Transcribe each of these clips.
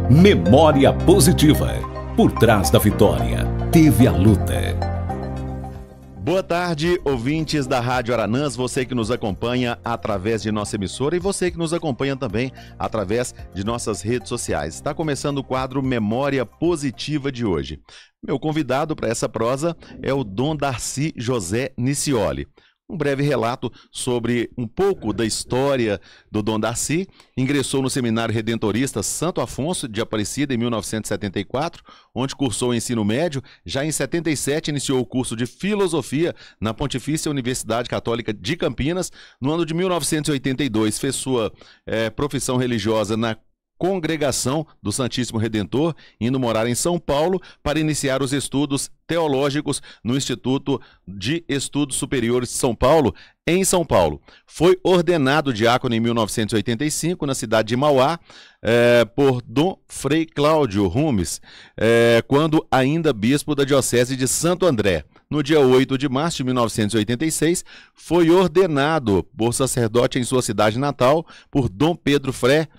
Memória positiva. Por trás da vitória, teve a luta. Boa tarde, ouvintes da Rádio Aranãs, você que nos acompanha através de nossa emissora e você que nos acompanha também através de nossas redes sociais. Está começando o quadro Memória Positiva de hoje. Meu convidado para essa prosa é o Dom Darcy José Nicioli. Um breve relato sobre um pouco da história do Dom Darcy. Ingressou no Seminário Redentorista Santo Afonso de Aparecida em 1974, onde cursou o ensino médio. Já em 77 iniciou o curso de Filosofia na Pontifícia Universidade Católica de Campinas. No ano de 1982 fez sua profissão religiosa na Congregação do Santíssimo Redentor, indo morar em São Paulo para iniciar os estudos teológicos no Instituto de Estudos Superiores de São Paulo, em São Paulo. Foi ordenado diácono em 1985 na cidade de Mauá por Dom Frei Cláudio Rumes, quando ainda bispo da Diocese de Santo André. No dia 8 de março de 1986, foi ordenado por sacerdote em sua cidade natal por Dom Pedro Fré.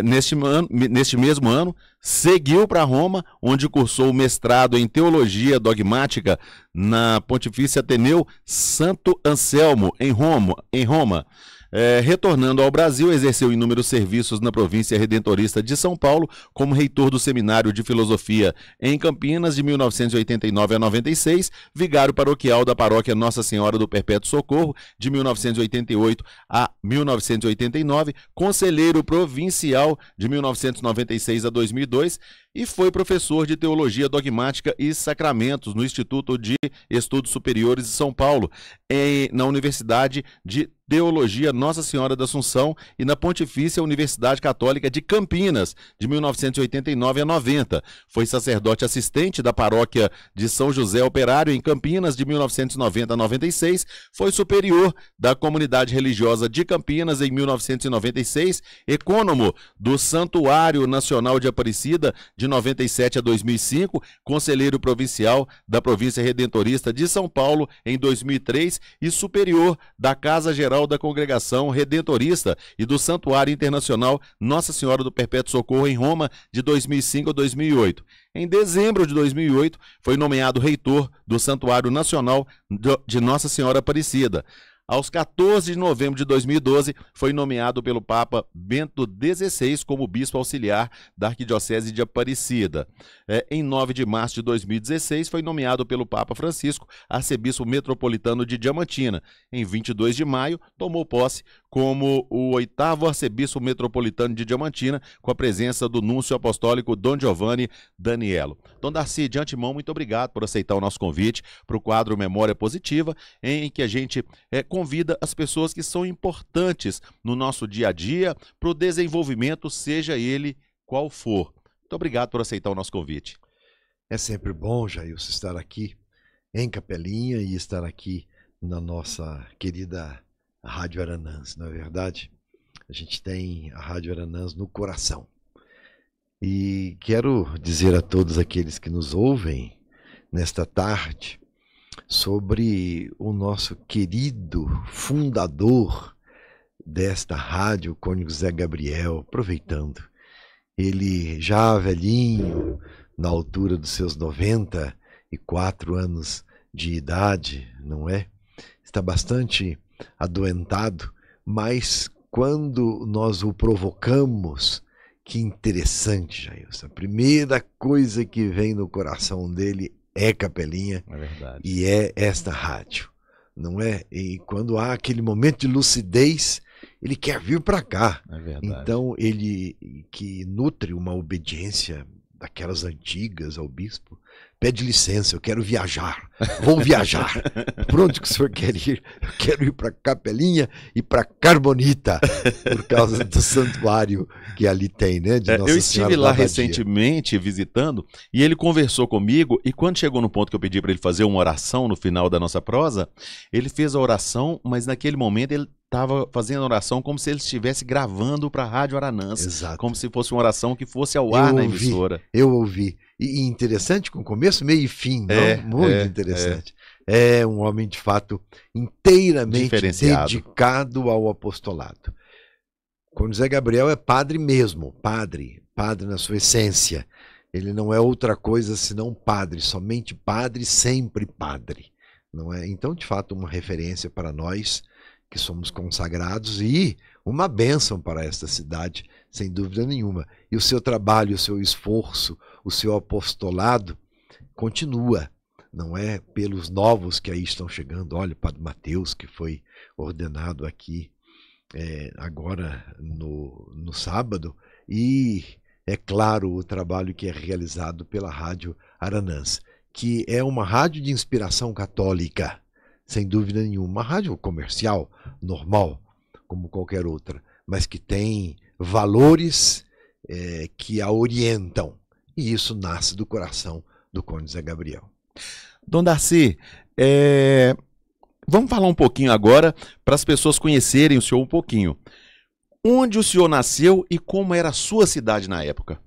Neste mesmo ano, seguiu para Roma, onde cursou o mestrado em Teologia Dogmática na Pontifícia Ateneu Santo Anselmo, em Roma. Retornando ao Brasil, exerceu inúmeros serviços na província redentorista de São Paulo, como reitor do Seminário de Filosofia em Campinas de 1989 a 96, vigário paroquial da paróquia Nossa Senhora do Perpétuo Socorro de 1988 a 1989, conselheiro provincial de 1996 a 2002 e foi professor de Teologia Dogmática e Sacramentos no Instituto de Estudos Superiores de São Paulo, na Universidade de Teologia Nossa Senhora da Assunção e na Pontifícia Universidade Católica de Campinas, de 1989 a 90. Foi sacerdote assistente da paróquia de São José Operário, em Campinas, de 1990 a 96. Foi superior da comunidade religiosa de Campinas em 1996, ecônomo do Santuário Nacional de Aparecida, de 97 a 2005, conselheiro provincial da província redentorista de São Paulo em 2003 e superior da Casa Geral da Congregação Redentorista e do Santuário Internacional Nossa Senhora do Perpétuo Socorro em Roma de 2005 a 2008. Em dezembro de 2008, foi nomeado reitor do Santuário Nacional de Nossa Senhora Aparecida. Aos 14 de novembro de 2012, foi nomeado pelo Papa Bento XVI como bispo auxiliar da Arquidiocese de Aparecida. Em 9 de março de 2016, foi nomeado pelo Papa Francisco arcebispo metropolitano de Diamantina. Em 22 de maio, tomou posse como o 8º arcebispo metropolitano de Diamantina, com a presença do núncio apostólico Dom Giovanni Danielo. Dom Darcy, de antemão, muito obrigado por aceitar o nosso convite para o quadro Memória Positiva, em que a gente convida as pessoas que são importantes no nosso dia a dia para o desenvolvimento, seja ele qual for. Muito obrigado por aceitar o nosso convite. É sempre bom, Jailson, estar aqui em Capelinha e estar aqui na nossa querida Rádio Aranãs. Na verdade, a gente tem a Rádio Aranãs no coração. E quero dizer a todos aqueles que nos ouvem nesta tarde sobre o nosso querido fundador desta rádio, o Cônego Zé Gabriel, aproveitando. Ele já velhinho, na altura dos seus 94 anos de idade, não é? Está bastante adoentado, mas quando nós o provocamos, que interessante, Jailson. A primeira coisa que vem no coração dele é Capelinha, É verdade. e é esta rádio, não é? E quando há aquele momento de lucidez, ele quer vir para cá. É verdade. Então, ele que nutre uma obediência daquelas antigas ao bispo, pede licença, eu quero viajar, vou viajar. Por onde que o senhor quer ir? Eu quero ir para Capelinha e para Carbonita, por causa do santuário que ali tem, né? De Nossa Eu Senhora estive da lá Abadia. recentemente visitando e ele conversou comigo, e quando chegou no ponto que eu pedi para ele fazer uma oração no final da nossa prosa, ele fez a oração, mas naquele momento ele estava fazendo a oração como se ele estivesse gravando para a Rádio Aranãs, Exato. como se fosse uma oração que fosse ao ar na emissora. Eu ouvi. E interessante, com começo, meio e fim, não? Muito interessante. É um homem, de fato, inteiramente Diferenciado. dedicado ao apostolado. Quando Zé Gabriel é padre mesmo, padre na sua essência. Ele não é outra coisa senão padre, somente padre, sempre padre. Não é? Então, de fato, uma referência para nós que somos consagrados e uma bênção para esta cidade, sem dúvida nenhuma. E o seu trabalho, o seu esforço, o seu apostolado continua, não é? Pelos novos que aí estão chegando. Olha, o Padre Mateus, que foi ordenado aqui agora no sábado, e, é claro, o trabalho que é realizado pela Rádio Aranãs, que é uma rádio de inspiração católica, sem dúvida nenhuma, uma rádio comercial, normal, como qualquer outra, mas que tem valores que a orientam, e isso nasce do coração do Conde Zé Gabriel. Dom Darcy, vamos falar um pouquinho agora para as pessoas conhecerem o senhor um pouquinho. Onde o senhor nasceu e como era a sua cidade na época?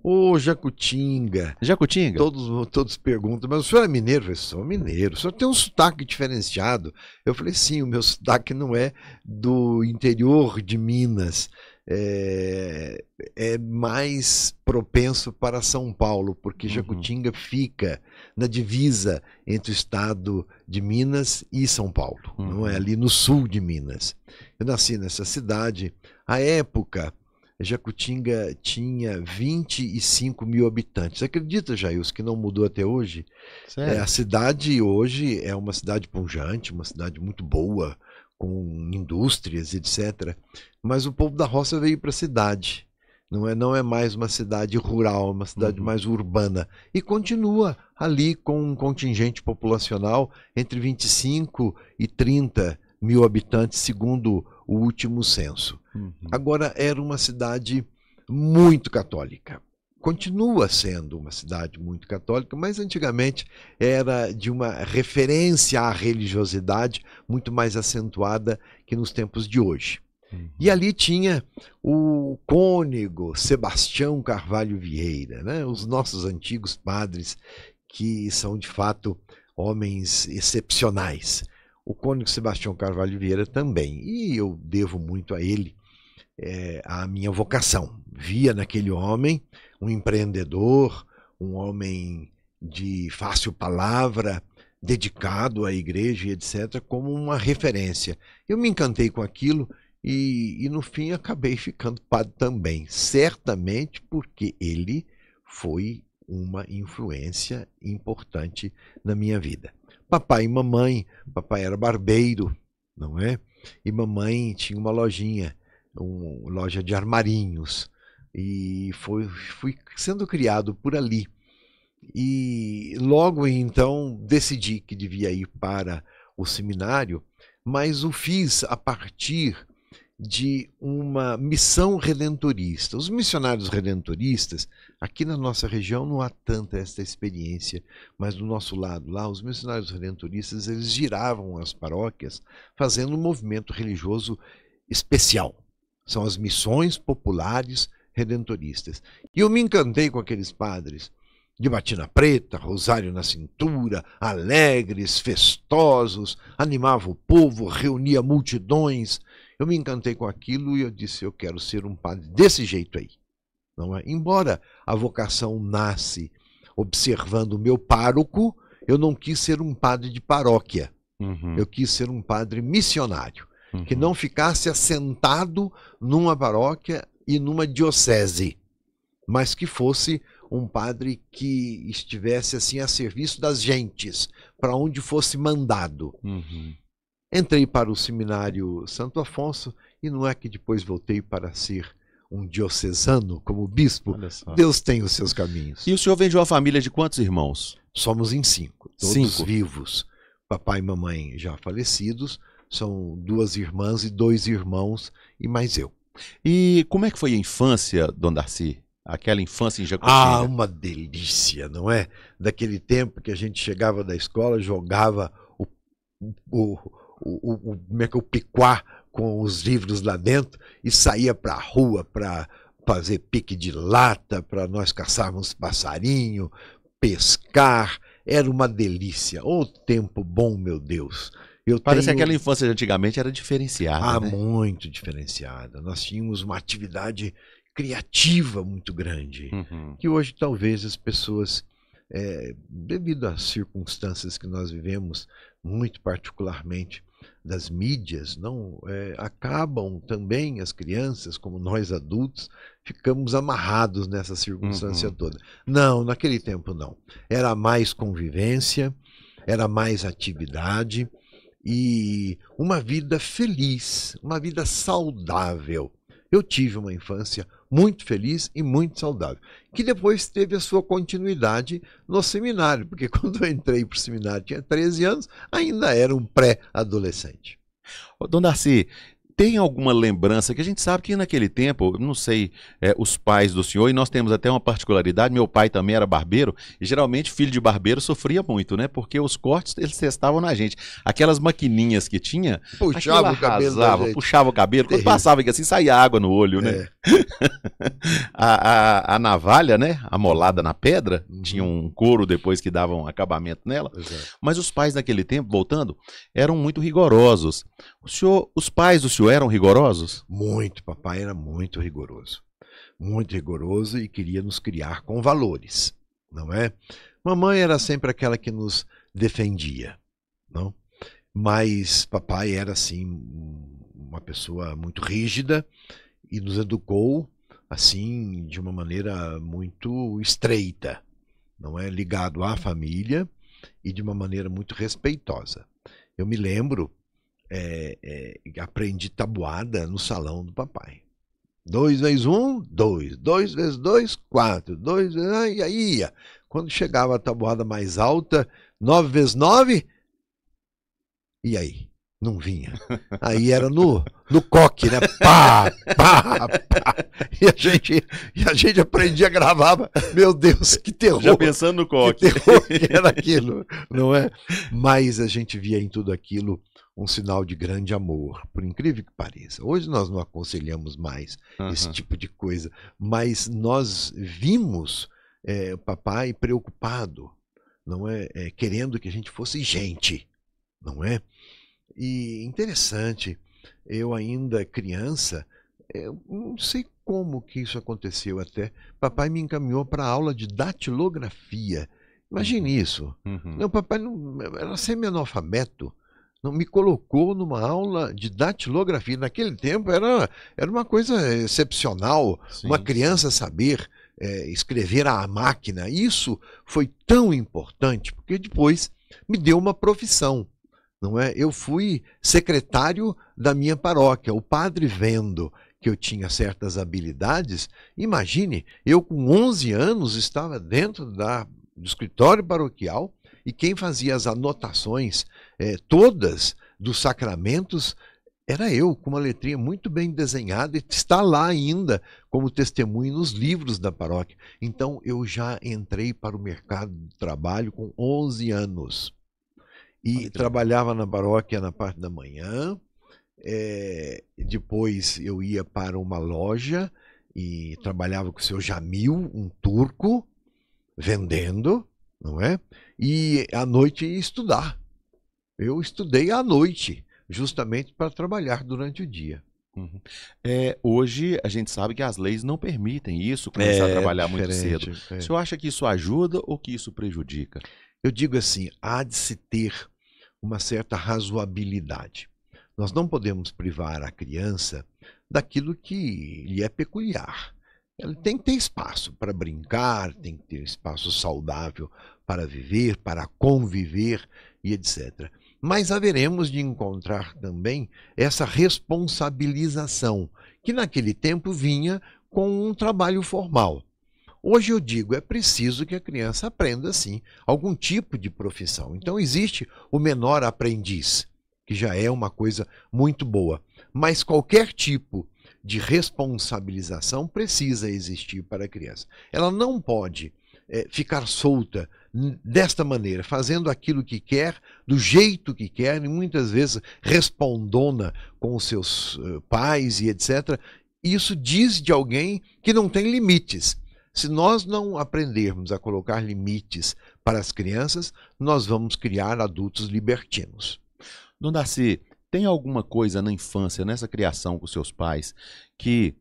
Ô, Jacutinga. Jacutinga? Todos perguntam, mas o senhor é mineiro? Eu falei, sou mineiro. O senhor tem um sotaque diferenciado? Eu falei, sim, o meu sotaque não é do interior de Minas. É mais propenso para São Paulo, porque Jacutinga fica na divisa entre o estado de Minas e São Paulo, não é? Ali no sul de Minas. Eu nasci nessa cidade. À época, Jacutinga tinha 25 mil habitantes. Acredita, Jailson, que não mudou até hoje? A cidade hoje é uma cidade pujante, uma cidade muito boa, com indústrias, etc. Mas o povo da roça veio para a cidade. Não é mais uma cidade rural, é uma cidade mais urbana. E continua ali com um contingente populacional entre 25 e 30 mil habitantes, segundo o último censo. Agora, era uma cidade muito católica. Continua sendo uma cidade muito católica, mas antigamente era de uma referência à religiosidade muito mais acentuada que nos tempos de hoje. E ali tinha o cônego Sebastião Carvalho Vieira, né? Os nossos antigos padres, que são de fato homens excepcionais. O cônego Sebastião Carvalho Vieira também, e eu devo muito a ele a minha vocação. Via naquele homem um empreendedor, um homem de fácil palavra, dedicado à igreja e etc., como uma referência. Eu me encantei com aquilo e no fim acabei ficando padre também, certamente porque ele foi uma influência importante na minha vida. Papai e mamãe, papai era barbeiro, não é? E mamãe tinha uma lojinha, uma loja de armarinhos, e fui sendo criado por ali. E logo então decidi que devia ir para o seminário, mas o fiz a partir de uma missão redentorista. Os missionários redentoristas, aqui na nossa região não há tanta esta experiência, mas do nosso lado lá, os missionários redentoristas, eles giravam as paróquias fazendo um movimento religioso especial. São as missões populares redentoristas. E eu me encantei com aqueles padres de batina preta, rosário na cintura, alegres, festosos, animava o povo, reunia multidões. Eu me encantei com aquilo e eu disse, eu quero ser um padre desse jeito aí. Não é? Embora a vocação nasce observando o meu pároco, eu não quis ser um padre de paróquia. Eu quis ser um padre missionário, que não ficasse assentado numa paróquia e numa diocese, mas que fosse um padre que estivesse assim a serviço das gentes, para onde fosse mandado. Entrei para o seminário Santo Afonso e não é que depois voltei para ser um diocesano como bispo. Deus tem os seus caminhos. E o senhor vem de uma família de quantos irmãos? Somos em 5, todos vivos. Papai e mamãe já falecidos, são 2 irmãs e 2 irmãos e mais eu. E como é que foi a infância, Dom Darcy? Aquela infância em Jacutinga? Ah, uma delícia, não é? Daquele tempo que a gente chegava da escola, jogava o piquá com os livros lá dentro e saía para a rua para fazer pique de lata, para nós caçarmos passarinho, pescar. Era uma delícia. Ô tempo bom, meu Deus. Parece que aquela infância de antigamente era diferenciada, né? Muito diferenciada. Nós tínhamos uma atividade criativa muito grande, que hoje talvez as pessoas, devido às circunstâncias que nós vivemos, muito particularmente das mídias, não acabam também as crianças, como nós adultos, ficamos amarrados nessa circunstância toda. Não, naquele tempo não. Era mais convivência, era mais atividade e uma vida feliz, uma vida saudável. Eu tive uma infância muito feliz e muito saudável, que depois teve a sua continuidade no seminário, porque quando eu entrei para o seminário, tinha 13 anos, ainda era um pré-adolescente. Dona Darcy, tem alguma lembrança que a gente sabe que naquele tempo, não sei, os pais do senhor, e nós temos até uma particularidade, meu pai também era barbeiro, e geralmente filho de barbeiro sofria muito, né? Porque os cortes, eles testavam na gente. Aquelas maquininhas que tinha, puxava o cabelo, puxava o cabelo, quando passava aqui assim, saía água no olho, né? A navalha, né? Amolada na pedra, tinha um couro depois que dava um acabamento nela. Exato. Mas os pais naquele tempo, voltando, eram muito rigorosos. Os pais do senhor eram rigorosos? Muito, papai era muito rigoroso e queria nos criar com valores, não é? Mamãe era sempre aquela que nos defendia, não? Mas papai era assim uma pessoa muito rígida e nos educou assim de uma maneira muito estreita, não é? Ligado à família e de uma maneira muito respeitosa. Eu me lembro, aprendi tabuada no salão do papai. 2 vezes 1, 2. 2 vezes 2, 4. 2 vezes... E aí ia. Quando chegava a tabuada mais alta, 9 vezes 9, e aí? Não vinha. Aí era no coque, né? Pá, pá, pá. E a gente aprendia, gravava. Meu Deus, que terror. Já pensando no coque. Que terror que era aquilo, não é? Mas a gente via em tudo aquilo um sinal de grande amor, por incrível que pareça. Hoje nós não aconselhamos mais esse tipo de coisa, mas nós vimos o papai preocupado, não é? Querendo que a gente fosse gente, não é? E interessante, eu ainda criança, eu não sei como que isso aconteceu até, papai me encaminhou para a aula de datilografia. Imagine isso. Meu papai não, era semi-analfabeto, não me colocou numa aula de datilografia. Naquele tempo era uma coisa excepcional, uma criança saber escrever à máquina. Isso foi tão importante, porque depois me deu uma profissão. Não é? Eu fui secretário da minha paróquia. O padre, vendo que eu tinha certas habilidades, imagine, eu com 11 anos estava dentro do escritório paroquial e quem fazia as anotações todas dos sacramentos era eu, com uma letrinha muito bem desenhada, e está lá ainda como testemunho nos livros da paróquia. Então eu já entrei para o mercado de trabalho com 11 anos. E trabalhava na paróquia na parte da manhã, depois eu ia para uma loja e trabalhava com o seu Jamil, um turco, vendendo, não é? E à noite ia estudar. Eu estudei à noite, justamente para trabalhar durante o dia. Hoje a gente sabe que as leis não permitem isso, começar a trabalhar muito cedo. O senhor acha que isso ajuda ou que isso prejudica? Eu digo assim, há de se ter uma certa razoabilidade. Nós não podemos privar a criança daquilo que lhe é peculiar. Ela tem que ter espaço para brincar, tem que ter espaço saudável para viver, para conviver e etc. Mas haveremos de encontrar também essa responsabilização, que naquele tempo vinha com um trabalho formal. Hoje eu digo, é preciso que a criança aprenda, sim, algum tipo de profissão. Então existe o menor aprendiz, que já é uma coisa muito boa. Mas qualquer tipo de responsabilização precisa existir para a criança. Ela não pode ficar solta desta maneira, fazendo aquilo que quer, do jeito que quer, e muitas vezes respondona com os seus pais e etc. Isso diz de alguém que não tem limites. Se nós não aprendermos a colocar limites para as crianças, nós vamos criar adultos libertinos. Dom Darcy, tem alguma coisa na infância, nessa criação com seus pais, que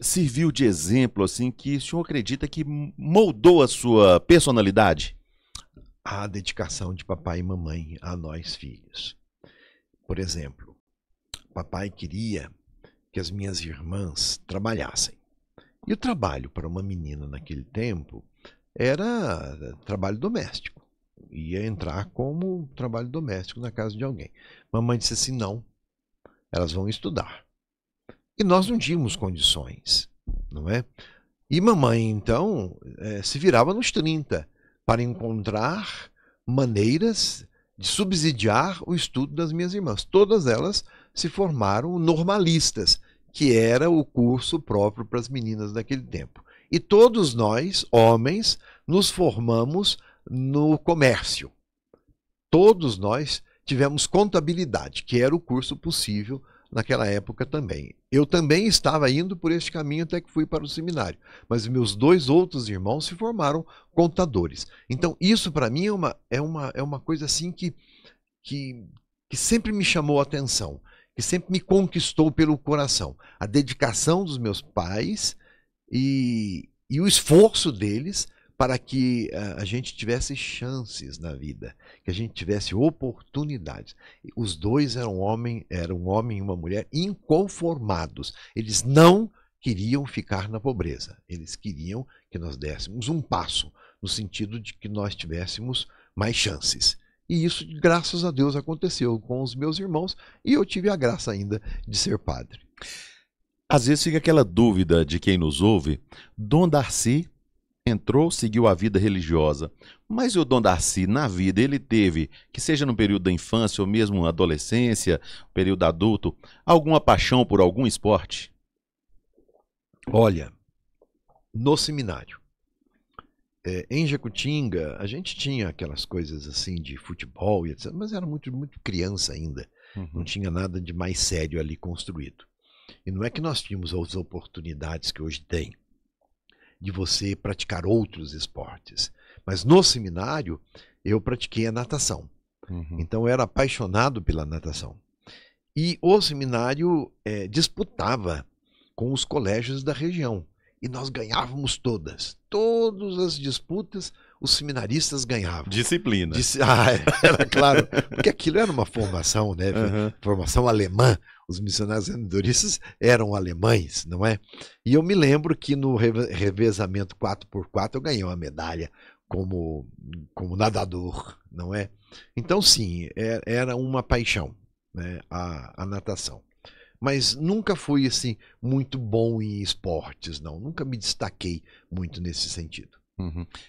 serviu de exemplo, assim, que o senhor acredita que moldou a sua personalidade? A dedicação de papai e mamãe a nós filhos. Por exemplo, papai queria que as minhas irmãs trabalhassem. E o trabalho para uma menina naquele tempo era trabalho doméstico. Ia entrar como trabalho doméstico na casa de alguém. Mamãe disse assim, não, elas vão estudar. E nós não tínhamos condições, não é? E mamãe, então, se virava nos 30 para encontrar maneiras de subsidiar o estudo das minhas irmãs. Todas elas se formaram normalistas, que era o curso próprio para as meninas daquele tempo. E todos nós, homens, nos formamos no comércio. Todos nós tivemos contabilidade, que era o curso possível naquela época também. Eu também estava indo por este caminho até que fui para o seminário, mas meus 2 outros irmãos se formaram contadores. Então isso para mim é uma coisa assim que sempre me chamou a atenção, que sempre me conquistou pelo coração. A dedicação dos meus pais e o esforço deles para que a gente tivesse chances na vida, que a gente tivesse oportunidades. Os 2 eram um homem e uma mulher inconformados. Eles não queriam ficar na pobreza. Eles queriam que nós dessemos um passo, no sentido de que nós tivéssemos mais chances. E isso, graças a Deus, aconteceu com os meus irmãos, e eu tive a graça ainda de ser padre. Às vezes fica aquela dúvida de quem nos ouve, Dom Darcy entrou, seguiu a vida religiosa, mas o Dom Darcy, na vida, ele teve, que seja no período da infância ou mesmo adolescência, período adulto, alguma paixão por algum esporte? Olha, no seminário, em Jacutinga, a gente tinha aquelas coisas assim de futebol e etc., mas era muito criança ainda, não tinha nada de mais sério ali construído. E não é que nós tínhamos as oportunidades que hoje tem, de você praticar outros esportes. Mas no seminário, eu pratiquei a natação. Então, eu era apaixonado pela natação. E o seminário disputava com os colégios da região. E nós ganhávamos todas. Todas as disputas, os seminaristas ganhavam. Disciplina. Era claro. Porque aquilo era uma formação, né? Formação alemã. Os missionários redentoristas eram alemães, não é? E eu me lembro que no revezamento 4x4 eu ganhei uma medalha como nadador, não é? Então, sim, era uma paixão, né, a natação. Mas nunca fui assim muito bom em esportes, não. Nunca me destaquei muito nesse sentido.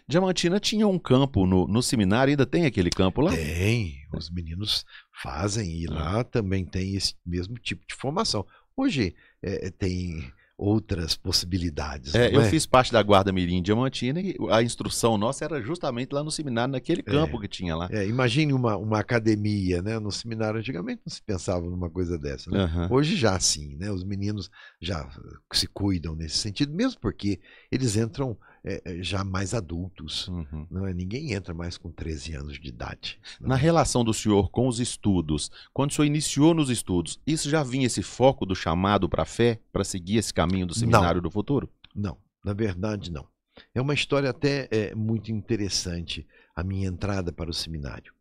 Diamantina tinha um campo no seminário, ainda tem aquele campo lá? Tem, os meninos fazem e lá também tem esse mesmo tipo de formação. Hoje tem outras possibilidades. Eu fiz parte da Guarda Mirim Diamantina e a instrução nossa era justamente lá no seminário, naquele campo que tinha lá. Imagine uma academia, né? No seminário antigamente não se pensava numa coisa dessa, né? Hoje já sim, né? Os meninos já se cuidam nesse sentido, mesmo porque eles entram já mais adultos. Não é? Ninguém entra mais com 13 anos de idade. Na relação do senhor com os estudos, quando o senhor iniciou nos estudos, isso já vinha esse foco do chamado para a fé, para seguir esse caminho do seminário do futuro? Não, na verdade não. É uma história até muito interessante a minha entrada para o seminário.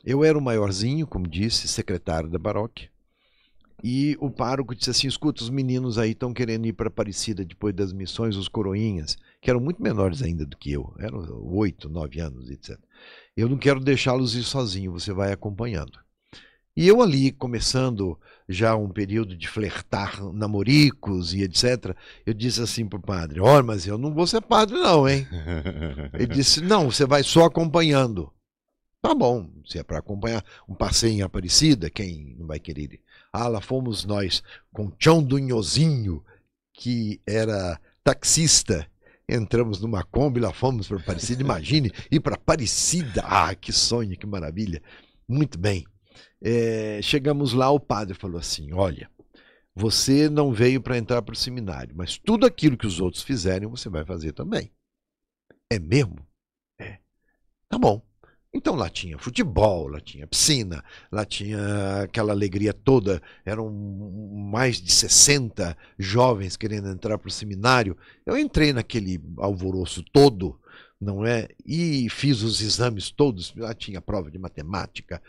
Eu era o maiorzinho, como disse, secretário da paróquia, e o pároco disse assim, escuta, os meninos aí estão querendo ir para Aparecida depois das missões, os coroinhas, que eram muito menores ainda do que eu, eram 8, 9 anos, etc. Eu não quero deixá-los ir sozinho, você vai acompanhando. E eu ali, começando já um período de flertar namoricos e etc., eu disse assim para o padre, olha, mas eu não vou ser padre não, hein? Ele disse, não, você vai só acompanhando. Tá bom, se é para acompanhar um passeio em Aparecida, quem não vai querer ir? Lá fomos nós com Tião Dunhozinho, que era taxista. Entramos numa Kombi, lá fomos para Aparecida. Imagine, ir para Aparecida. Que sonho, que maravilha. Muito bem. Chegamos lá, o padre falou assim, olha, você não veio para entrar para o seminário, mas tudo aquilo que os outros fizerem, você vai fazer também. É mesmo? Tá bom. Então lá tinha futebol, lá tinha piscina, lá tinha aquela alegria toda. Eram mais de 60 jovens querendo entrar para o seminário. Eu entrei naquele alvoroço todo, não é? E fiz os exames todos. Lá tinha prova de matemática,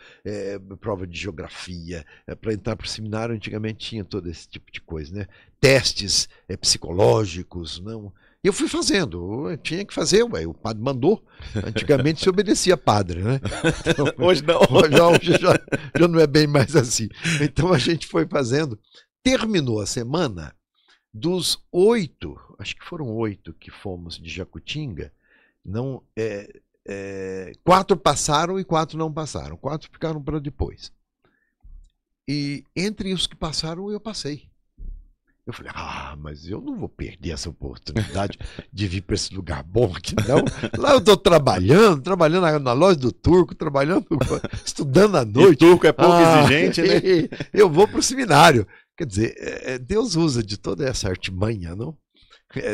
prova de geografia. Para entrar para o seminário, antigamente tinha todo esse tipo de coisa, né? Testes psicológicos, não? E eu fui fazendo, eu tinha que fazer, ué, o padre mandou. Antigamente se obedecia padre, né? Então, Hoje não. Hoje já não é bem mais assim. Então a gente foi fazendo. Terminou a semana, dos 8, acho que foram 8 que fomos de Jacutinga, não, 4 passaram e 4 não passaram. 4 ficaram para depois. E entre os que passaram, eu passei. Eu falei, mas eu não vou perder essa oportunidade de vir para esse lugar bom aqui, não. Lá eu estou trabalhando na loja do Turco, estudando à noite. E Turco é pouco exigente, né? Eu vou para o seminário. Quer dizer, Deus usa de toda essa artimanha, não?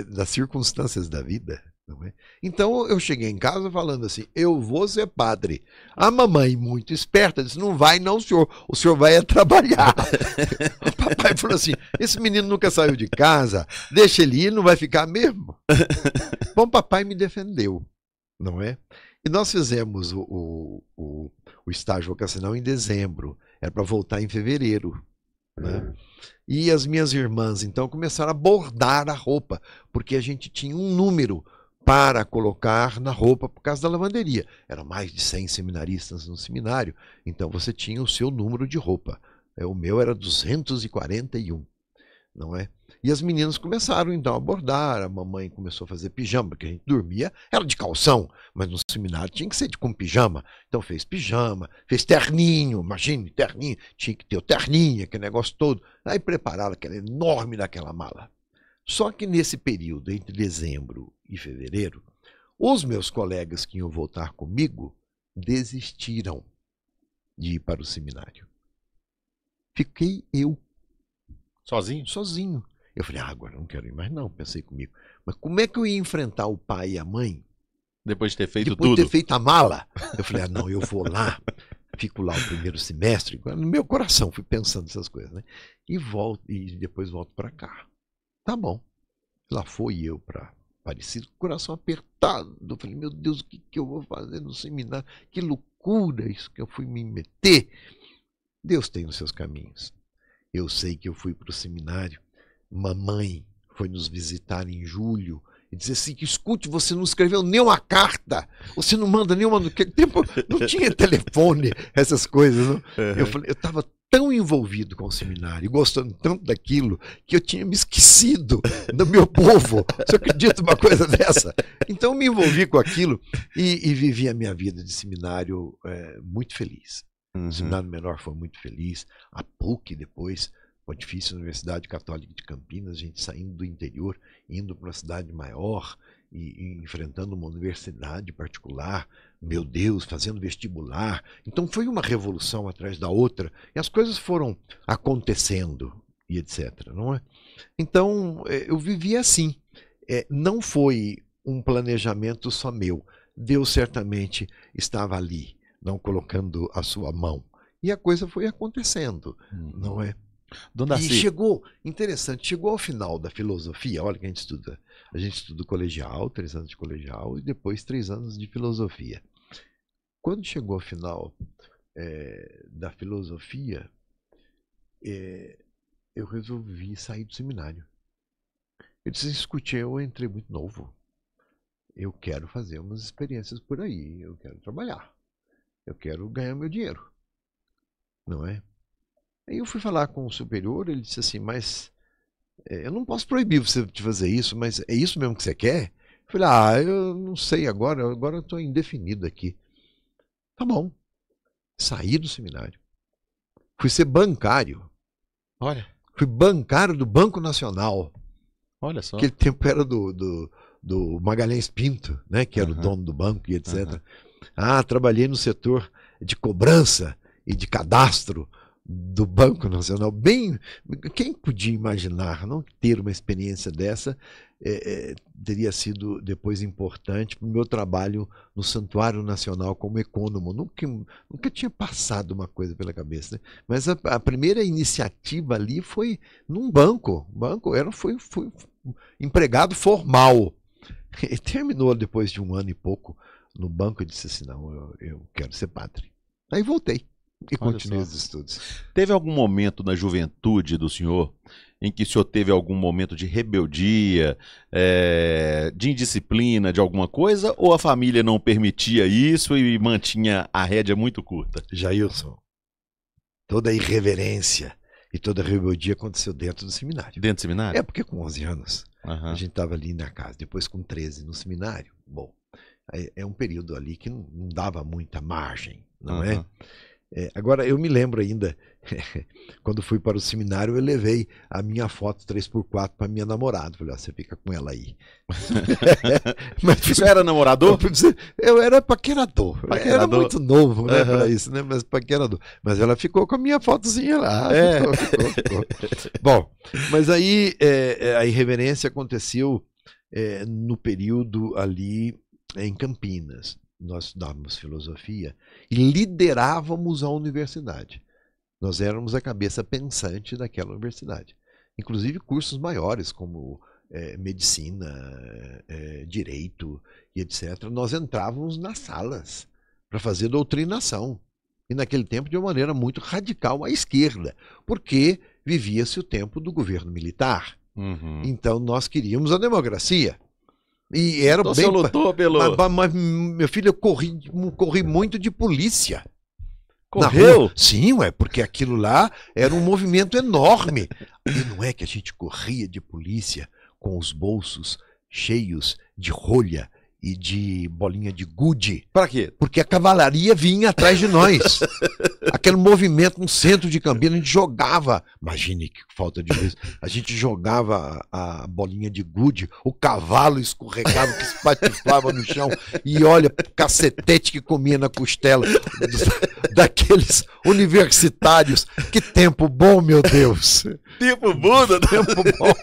Das circunstâncias da vida. Não é? Então eu cheguei em casa falando assim, eu vou ser padre. A mamãe, muito esperta, disse, não vai não, senhor. O senhor vai trabalhar. O papai falou assim, esse menino nunca saiu de casa, deixa ele ir, não vai ficar mesmo. Bom, papai me defendeu, não é? E nós fizemos o estágio vocacional em dezembro, era para voltar em fevereiro, né? E as minhas irmãs, então, começaram a bordar a roupa, porque a gente tinha um número para colocar na roupa por causa da lavanderia. Eram mais de 100 seminaristas no seminário, então você tinha o seu número de roupa. O meu era 241, não é? E as meninas começaram então a bordar, a mamãe começou a fazer pijama, porque a gente dormia, era de calção, mas no seminário tinha que ser com pijama. Então fez pijama, fez terninho, imagine, terninho, tinha que ter o terninho, aquele negócio todo. Aí prepararam aquela enorme daquela mala. Só que nesse período, entre dezembro e fevereiro, os meus colegas que iam voltar comigo desistiram de ir para o seminário. Fiquei eu. Sozinho? Sozinho. Eu falei, agora não quero ir mais não, pensei comigo. Mas como é que eu ia enfrentar o pai e a mãe? Depois de ter feito Depois tudo? de ter feito a mala. Eu falei, não, eu vou lá, fico lá o primeiro semestre. No meu coração fui pensando essas coisas, né? E depois volto para cá. Tá bom. Lá foi eu para Aparecida, com o coração apertado. Eu falei, meu Deus, o que eu vou fazer no seminário? Que loucura isso que eu fui me meter. Deus tem os seus caminhos. Eu sei que eu fui para o seminário. Mamãe foi nos visitar em julho e disse assim, que escute, você não escreveu nenhuma carta, você não manda nenhuma... Naquele tempo não tinha telefone, essas coisas. Não? Eu falei, eu estava tão envolvido com o seminário, gostando tanto daquilo, que eu tinha me esquecido do meu povo. Você acredita uma coisa dessa? Então eu me envolvi com aquilo e vivi a minha vida de seminário muito feliz. O seminário menor foi muito feliz, a PUC depois, Pontifícia Universidade Católica de Campinas, a gente saindo do interior, indo para uma cidade maior e enfrentando uma universidade particular, meu Deus, fazendo vestibular. Então foi uma revolução atrás da outra e as coisas foram acontecendo e etc. Não é? Então eu vivi assim. Não foi um planejamento só meu. Deus certamente estava ali, não colocando a sua mão. E a coisa foi acontecendo, não é? Dona E Daci, chegou, interessante, chegou ao final da filosofia, olha que a gente estuda colegial, 3 anos de colegial e depois 3 anos de filosofia. Quando chegou ao final da filosofia, eu resolvi sair do seminário. Eu disse, escute, eu entrei muito novo, eu quero fazer umas experiências por aí, eu quero trabalhar, eu quero ganhar meu dinheiro, não é? Aí eu fui falar com o superior, ele disse assim, mas eu não posso proibir você de fazer isso, mas é isso mesmo que você quer? Eu falei, eu não sei agora eu estou indefinido aqui. Tá bom. Saí do seminário. Fui ser bancário. olha, Fui bancário do Banco Nacional. olha só. Aquele tempo era do Magalhães Pinto, né, que era o dono do banco e etc. Trabalhei no setor de cobrança e de cadastro do Banco Nacional. Quem podia imaginar não ter uma experiência dessa? Teria sido depois importante para o meu trabalho no Santuário Nacional como econômico. Nunca tinha passado uma coisa pela cabeça, né? Mas a primeira iniciativa ali foi num banco. Fui empregado formal. E terminou depois de 1 ano e pouco no banco. Eu disse assim, não, eu quero ser padre. Aí voltei e continuei os estudos. Teve algum momento na juventude do senhor em que o senhor teve algum momento de rebeldia, de indisciplina, de alguma coisa, ou a família não permitia isso e mantinha a rédea muito curta? Jailson, toda a irreverência e toda a rebeldia aconteceu dentro do seminário. Dentro do seminário? Porque com 11 anos a gente estava ali na casa, depois com 13 no seminário. Bom, é um período ali que não dava muita margem, não é? Agora, eu me lembro ainda, quando fui para o seminário, eu levei a minha foto 3x4 para minha namorada. Falei, você fica com ela aí. Mas você era namorador? Eu era paquerador. Eu era muito novo, né, para isso, né? Mas paquerador. Mas ela ficou com a minha fotozinha lá. Ficou. Bom, mas aí a irreverência aconteceu no período ali em Campinas. Nós estudávamos filosofia e liderávamos a universidade. Nós éramos a cabeça pensante daquela universidade. Inclusive cursos maiores como medicina, direito e etc. Nós entrávamos nas salas para fazer doutrinação. E naquele tempo de uma maneira muito radical à esquerda, porque vivia-se o tempo do governo militar. Então nós queríamos a democracia. E era então, bem... Você lutou pelo... Mas, meu filho, eu corri muito de polícia. Correu? Sim, porque aquilo lá era um movimento enorme. E não é que a gente corria de polícia com os bolsos cheios de rolha e de bolinha de gude. Para quê? Porque a cavalaria vinha atrás de nós. Aquele movimento no centro de Campinas, a gente jogava, imagine que falta de luz, a gente jogava a bolinha de gude, o cavalo escorregava, que espatifava no chão, e olha, cacetete que comia na costela daqueles universitários. Que tempo bom, meu Deus! Tempo bom, tempo bom.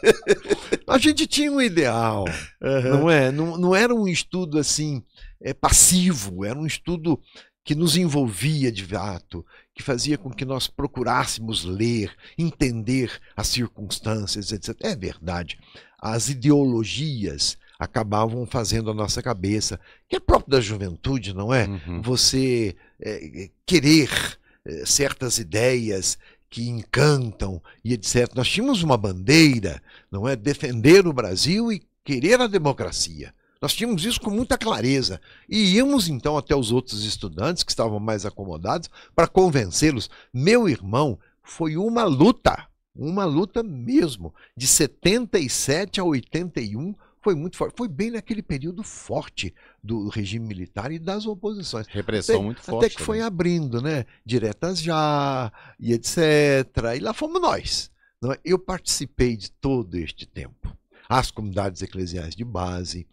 A gente tinha um ideal, não é? Não era um estudo assim passivo, era um estudo que nos envolvia de fato, que fazia com que nós procurássemos ler, entender as circunstâncias, etc. É verdade, as ideologias acabavam fazendo a nossa cabeça, que é próprio da juventude, não é? Você querer certas ideias que encantam e etc. Nós tínhamos uma bandeira, não é? Defender o Brasil e querer a democracia. Nós tínhamos isso com muita clareza e íamos então até os outros estudantes que estavam mais acomodados para convencê-los. Meu irmão, foi uma luta mesmo. De 77 a 81 foi muito forte. Foi bem naquele período forte do regime militar e das oposições. Repressão muito forte. Até que foi abrindo, né? Diretas já e etc. E lá fomos nós. Eu participei de todo este tempo. As comunidades eclesiais de base,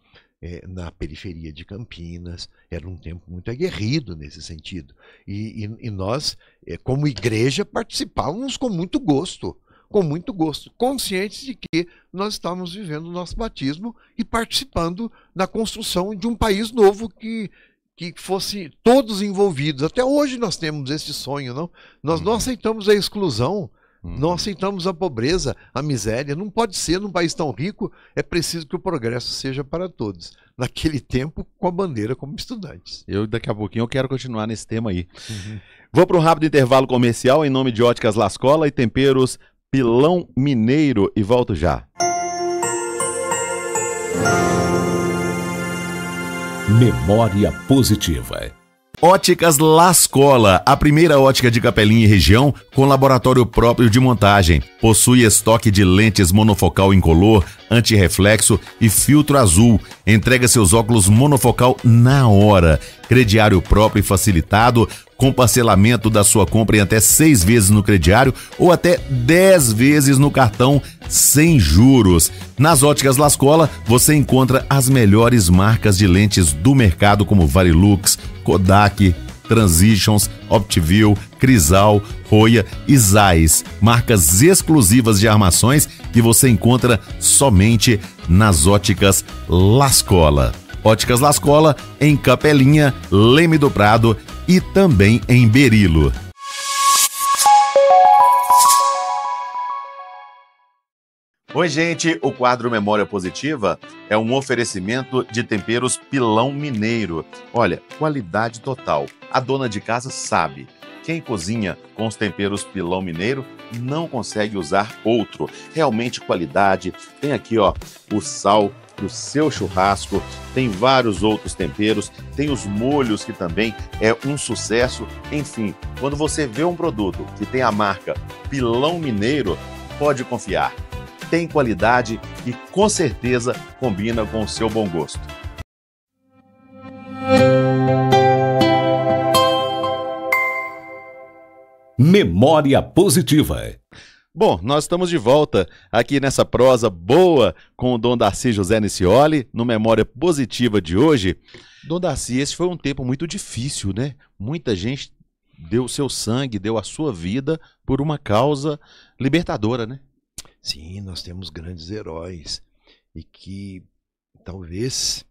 na periferia de Campinas, era um tempo muito aguerrido nesse sentido. E nós, como igreja, participávamos com muito gosto, conscientes de que nós estávamos vivendo o nosso batismo e participando da construção de um país novo que fosse todos envolvidos. Até hoje nós temos esse sonho, não? Nós não aceitamos a exclusão, não aceitamos a pobreza, a miséria. Não pode ser num país tão rico, é preciso que o progresso seja para todos. Naquele tempo, com a bandeira como estudantes. Daqui a pouquinho eu quero continuar nesse tema aí. Vou para um rápido intervalo comercial em nome de Óticas Lascola e Temperos Pilão Mineiro e volto já. Memória positiva. Óticas Lascola, a primeira ótica de Capelinha e região com laboratório próprio de montagem. Possui estoque de lentes monofocal incolor, antirreflexo e filtro azul. Entrega seus óculos monofocal na hora. Crediário próprio e facilitado, com parcelamento da sua compra em até 6 vezes no crediário ou até 10 vezes no cartão sem juros. Nas Óticas Lascola você encontra as melhores marcas de lentes do mercado como Varilux, Kodak, Transitions, Optivil, Crisal, Roya e Zeiss, marcas exclusivas de armações que você encontra somente nas Óticas Lascola. Óticas Lascola em Capelinha, Leme do Prado e também em Berilo. Oi, gente, o quadro Memória Positiva é um oferecimento de temperos Pilão Mineiro. Olha, qualidade total. A dona de casa sabe. Quem cozinha com os temperos Pilão Mineiro não consegue usar outro. Realmente qualidade. Tem aqui, ó, o sal para o seu churrasco, tem vários outros temperos, tem os molhos que também é um sucesso. Enfim, quando você vê um produto que tem a marca Pilão Mineiro, pode confiar. Tem qualidade e com certeza combina com o seu bom gosto. Memória Positiva. Bom, nós estamos de volta aqui nessa prosa boa com o Dom Darcy José Nicioli, no Memória Positiva de hoje. Dom Darcy, esse foi um tempo muito difícil, né? Muita gente deu o seu sangue, deu a sua vida por uma causa libertadora, né? Sim, nós temos grandes heróis e que talvez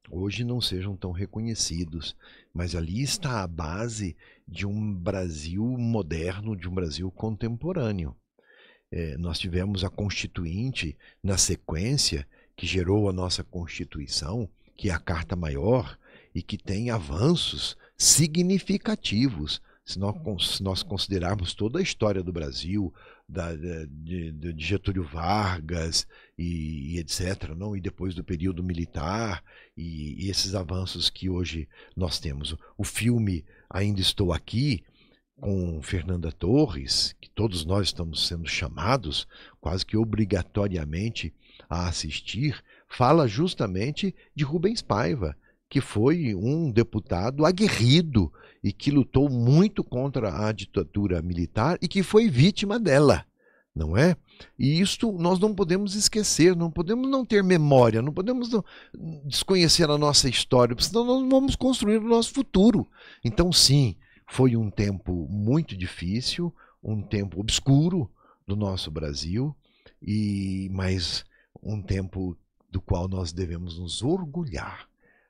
hoje não sejam tão reconhecidos, mas ali está a base de um Brasil moderno, de um Brasil contemporâneo. Nós tivemos a Constituinte na sequência, que gerou a nossa Constituição, que é a Carta Maior, e que tem avanços significativos. Se nós considerarmos toda a história do Brasil, de Getúlio Vargas e etc., não? E depois do período militar, e esses avanços que hoje nós temos. O filme Ainda Estou Aqui, com Fernanda Torres, que todos nós estamos sendo chamados quase que obrigatoriamente a assistir, fala justamente de Rubens Paiva, que foi um deputado aguerrido e que lutou muito contra a ditadura militar e que foi vítima dela, não é? E isto nós não podemos esquecer, não podemos não ter memória, não podemos desconhecer a nossa história, porque senão nós não vamos construir o nosso futuro. Então, sim, foi um tempo muito difícil, um tempo obscuro do nosso Brasil, mas um tempo do qual nós devemos nos orgulhar.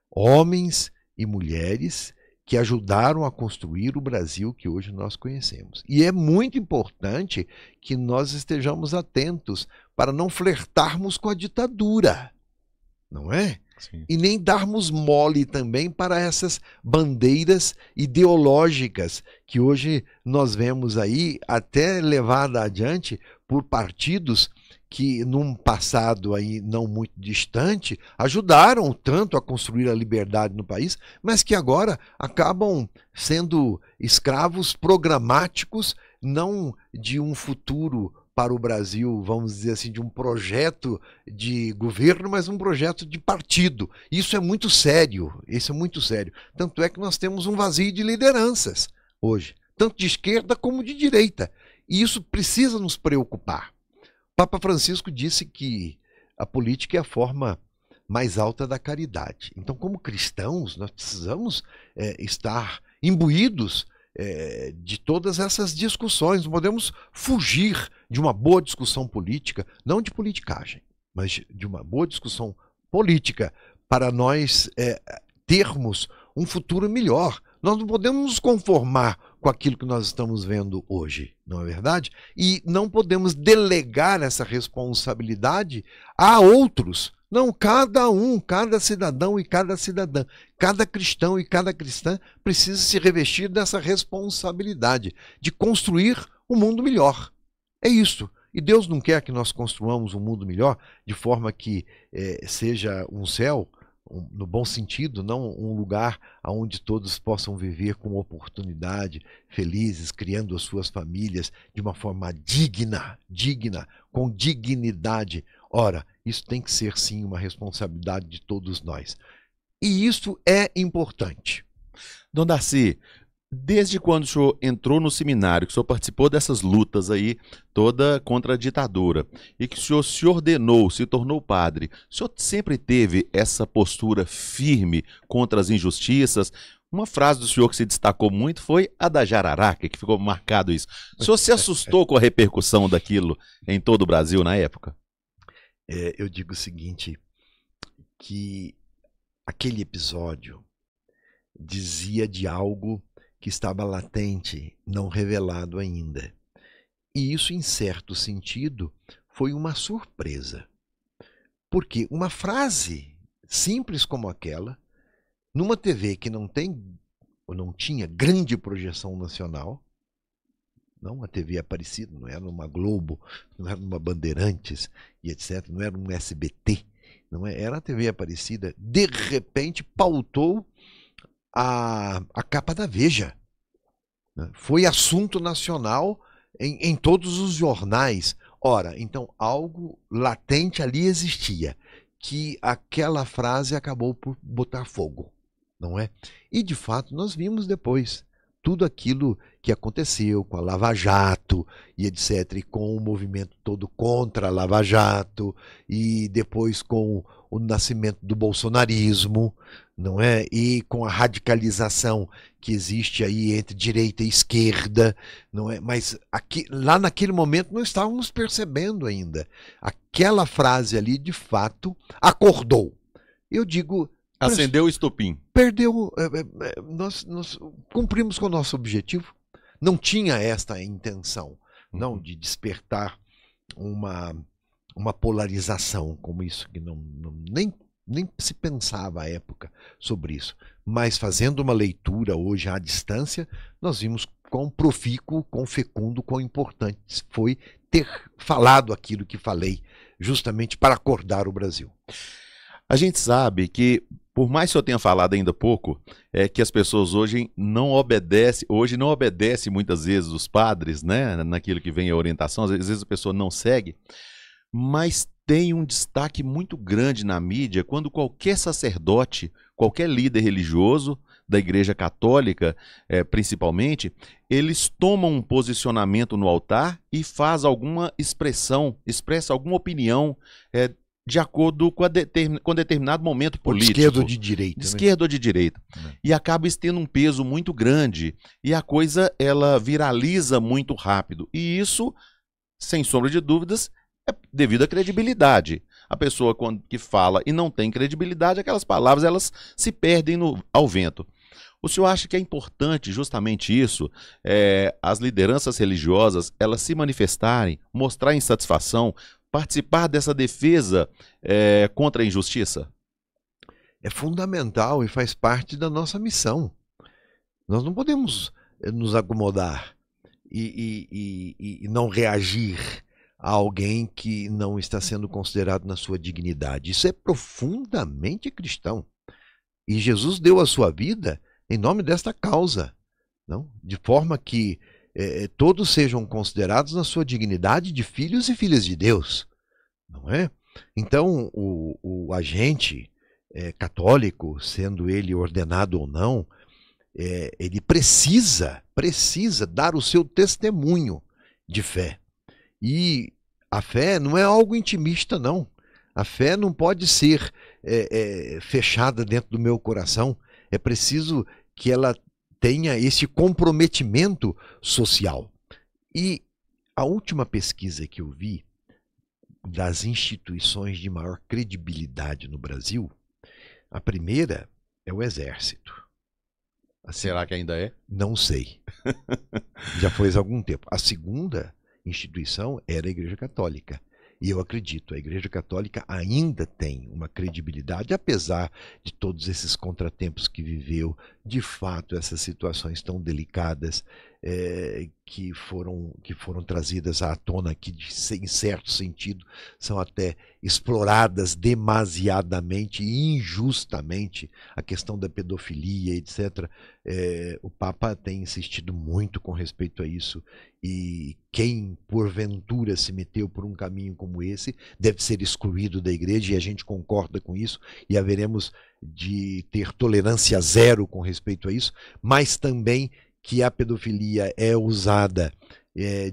Homens e mulheres que ajudaram a construir o Brasil que hoje nós conhecemos. E é muito importante que nós estejamos atentos para não flertarmos com a ditadura, não é? Sim. E nem darmos mole também para essas bandeiras ideológicas que hoje nós vemos aí até levada adiante por partidos que num passado aí não muito distante ajudaram tanto a construir a liberdade no país, mas que agora acabam sendo escravos programáticos, não de um futuro para o Brasil, vamos dizer assim, de um projeto de governo, mas um projeto de partido. Isso é muito sério, isso é muito sério. Tanto é que nós temos um vazio de lideranças hoje, tanto de esquerda como de direita. E isso precisa nos preocupar. Papa Francisco disse que a política é a forma mais alta da caridade. Então, como cristãos, nós precisamos estar imbuídos de todas essas discussões. Não podemos fugir de uma boa discussão política, não de politicagem, mas de uma boa discussão política para nós termos um futuro melhor. Nós não podemos nos conformar com aquilo que nós estamos vendo hoje, não é verdade? E não podemos delegar essa responsabilidade a outros. Não, cada um, cada cidadão e cada cidadã, cada cristão e cada cristã precisa se revestir dessa responsabilidade de construir um mundo melhor. É isso. E Deus não quer que nós construamos um mundo melhor de forma que seja um céu, no bom sentido, não um lugar onde todos possam viver com oportunidade, felizes, criando as suas famílias de uma forma digna, com dignidade. Ora, isso tem que ser sim uma responsabilidade de todos nós. E isso é importante. Dom Darcy, desde quando o senhor entrou no seminário, que o senhor participou dessas lutas aí, toda contra a ditadura, e que o senhor se ordenou, se tornou padre, o senhor sempre teve essa postura firme contra as injustiças? Uma frase do senhor que se destacou muito foi a da jararaca, que ficou marcado isso. O senhor se assustou com a repercussão daquilo em todo o Brasil na época? Eu digo o seguinte, que aquele episódio dizia de algo que estava latente, não revelado ainda. E isso, em certo sentido, foi uma surpresa. Porque uma frase simples como aquela, numa TV que não tinha grande projeção nacional, não, a TV Aparecida, não era uma Globo, não era uma Bandeirantes e etc., não era um SBT, não era a TV Aparecida, de repente pautou a capa da Veja. Foi assunto nacional em todos os jornais. Ora, então algo latente ali existia, que aquela frase acabou por botar fogo, não é? E de fato nós vimos depois tudo aquilo que aconteceu com a Lava Jato e etc, e com o movimento todo contra a Lava Jato, e depois com o nascimento do bolsonarismo, não é? E com a radicalização que existe aí entre direita e esquerda, não é? Mas lá naquele momento não estávamos percebendo ainda. Aquela frase ali, de fato, acordou. Eu digo... Acendeu o estopim. Perdeu. Nós cumprimos com o nosso objetivo. Não tinha esta intenção, não, de despertar uma polarização como isso, que nem se pensava à época sobre isso. Mas fazendo uma leitura hoje à distância, nós vimos quão profícuo, quão fecundo, quão importante foi ter falado aquilo que falei, justamente para acordar o Brasil. A gente sabe que, por mais que eu tenha falado ainda pouco, é que as pessoas hoje não obedecem muitas vezes os padres, né, naquilo que vem a orientação, às vezes a pessoa não segue, mas tem um destaque muito grande na mídia quando qualquer sacerdote, qualquer líder religioso da Igreja Católica, principalmente, eles tomam um posicionamento no altar e faz alguma expressa alguma opinião, de acordo com determinado momento político. De esquerda ou de direita. De esquerda ou de direita. E acaba isso tendo um peso muito grande. E a coisa, ela viraliza muito rápido. E isso, sem sombra de dúvidas, é devido à credibilidade. A pessoa que fala e não tem credibilidade, aquelas palavras, elas se perdem ao vento. O senhor acha que é importante justamente isso, as lideranças religiosas, elas se manifestarem, mostrar insatisfação, participar dessa defesa contra a injustiça? É fundamental e faz parte da nossa missão. Nós não podemos nos acomodar e não reagir a alguém que não está sendo considerado na sua dignidade. Isso é profundamente cristão. E Jesus deu a sua vida em nome desta causa, não? De forma que todos sejam considerados na sua dignidade de filhos e filhas de Deus, não é? Então, o agente católico, sendo ele ordenado ou não, ele precisa dar o seu testemunho de fé. E a fé não é algo intimista, não. A fé não pode ser fechada dentro do meu coração. É preciso que ela tenha esse comprometimento social. E a última pesquisa que eu vi das instituições de maior credibilidade no Brasil, a primeira é o Exército. Será que ainda é? Não sei. Já faz algum tempo. A segunda instituição era a Igreja Católica. E eu acredito, a Igreja Católica ainda tem uma credibilidade, apesar de todos esses contratempos que viveu, de fato, essas situações tão delicadas que foram trazidas à tona, que, em certo sentido, são até exploradas demasiadamente e injustamente, a questão da pedofilia, etc. O Papa tem insistido muito com respeito a isso, e quem, porventura, se meteu por um caminho como esse, deve ser excluído da igreja, e a gente concorda com isso, e haveremos de ter tolerância zero com respeito a isso, mas também que a pedofilia é usada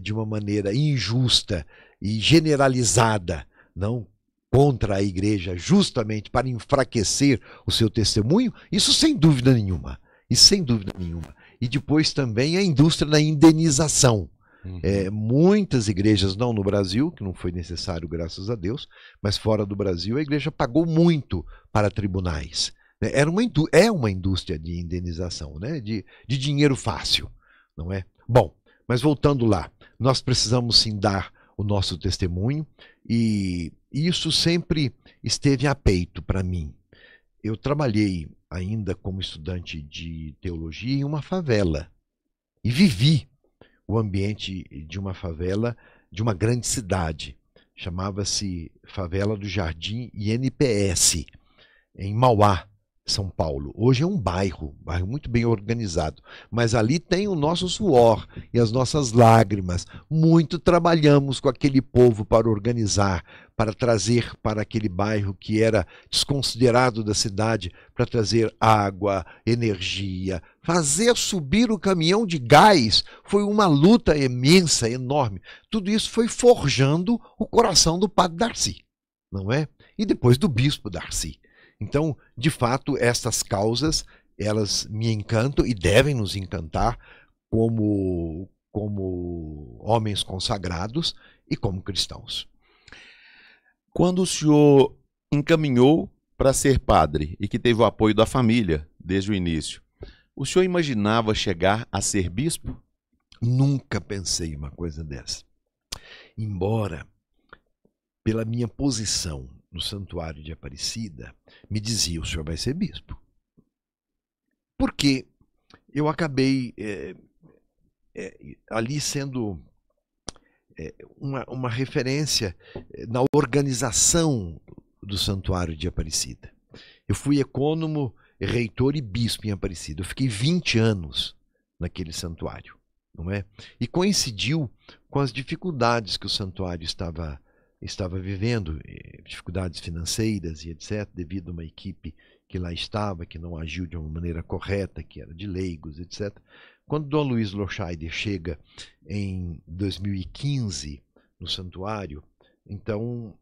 de uma maneira injusta e generalizada, não contra a igreja, justamente para enfraquecer o seu testemunho, isso sem dúvida nenhuma. Isso sem dúvida nenhuma. E depois também a indústria da indenização. Muitas igrejas, não no Brasil, que não foi necessário, graças a Deus, mas fora do Brasil, a igreja pagou muito para tribunais. É uma indústria de indenização, né? De dinheiro fácil, não é? Bom, mas voltando lá, nós precisamos sim dar o nosso testemunho e isso sempre esteve a peito para mim. Eu trabalhei ainda como estudante de teologia em uma favela e vivi o ambiente de uma favela de uma grande cidade. Chamava-se Favela do Jardim INPS, em Mauá, São Paulo. Hoje é um bairro muito bem organizado, mas ali tem o nosso suor e as nossas lágrimas. Muito trabalhamos com aquele povo para organizar, para trazer para aquele bairro que era desconsiderado da cidade, para trazer água, energia, fazer subir o caminhão de gás. Foi uma luta imensa, enorme. Tudo isso foi forjando o coração do padre Darcy, não é? E depois do bispo Darcy. Então, de fato, estas causas, elas me encantam e devem nos encantar como homens consagrados e como cristãos. Quando o senhor encaminhou para ser padre e que teve o apoio da família desde o início, o senhor imaginava chegar a ser bispo? Nunca pensei em uma coisa dessa. Embora, pela minha posição no Santuário de Aparecida, me dizia: o senhor vai ser bispo. Porque eu acabei ali sendo uma referência na organização do Santuário de Aparecida. Eu fui ecônomo, reitor e bispo em Aparecida. Eu fiquei 20 anos naquele santuário, não é? E coincidiu com as dificuldades que o santuário estava vivendo, dificuldades financeiras e etc., devido a uma equipe que lá estava, que não agiu de uma maneira correta, que era de leigos, etc. Quando Dom Luiz Loscheider chega em 2015 no santuário, então,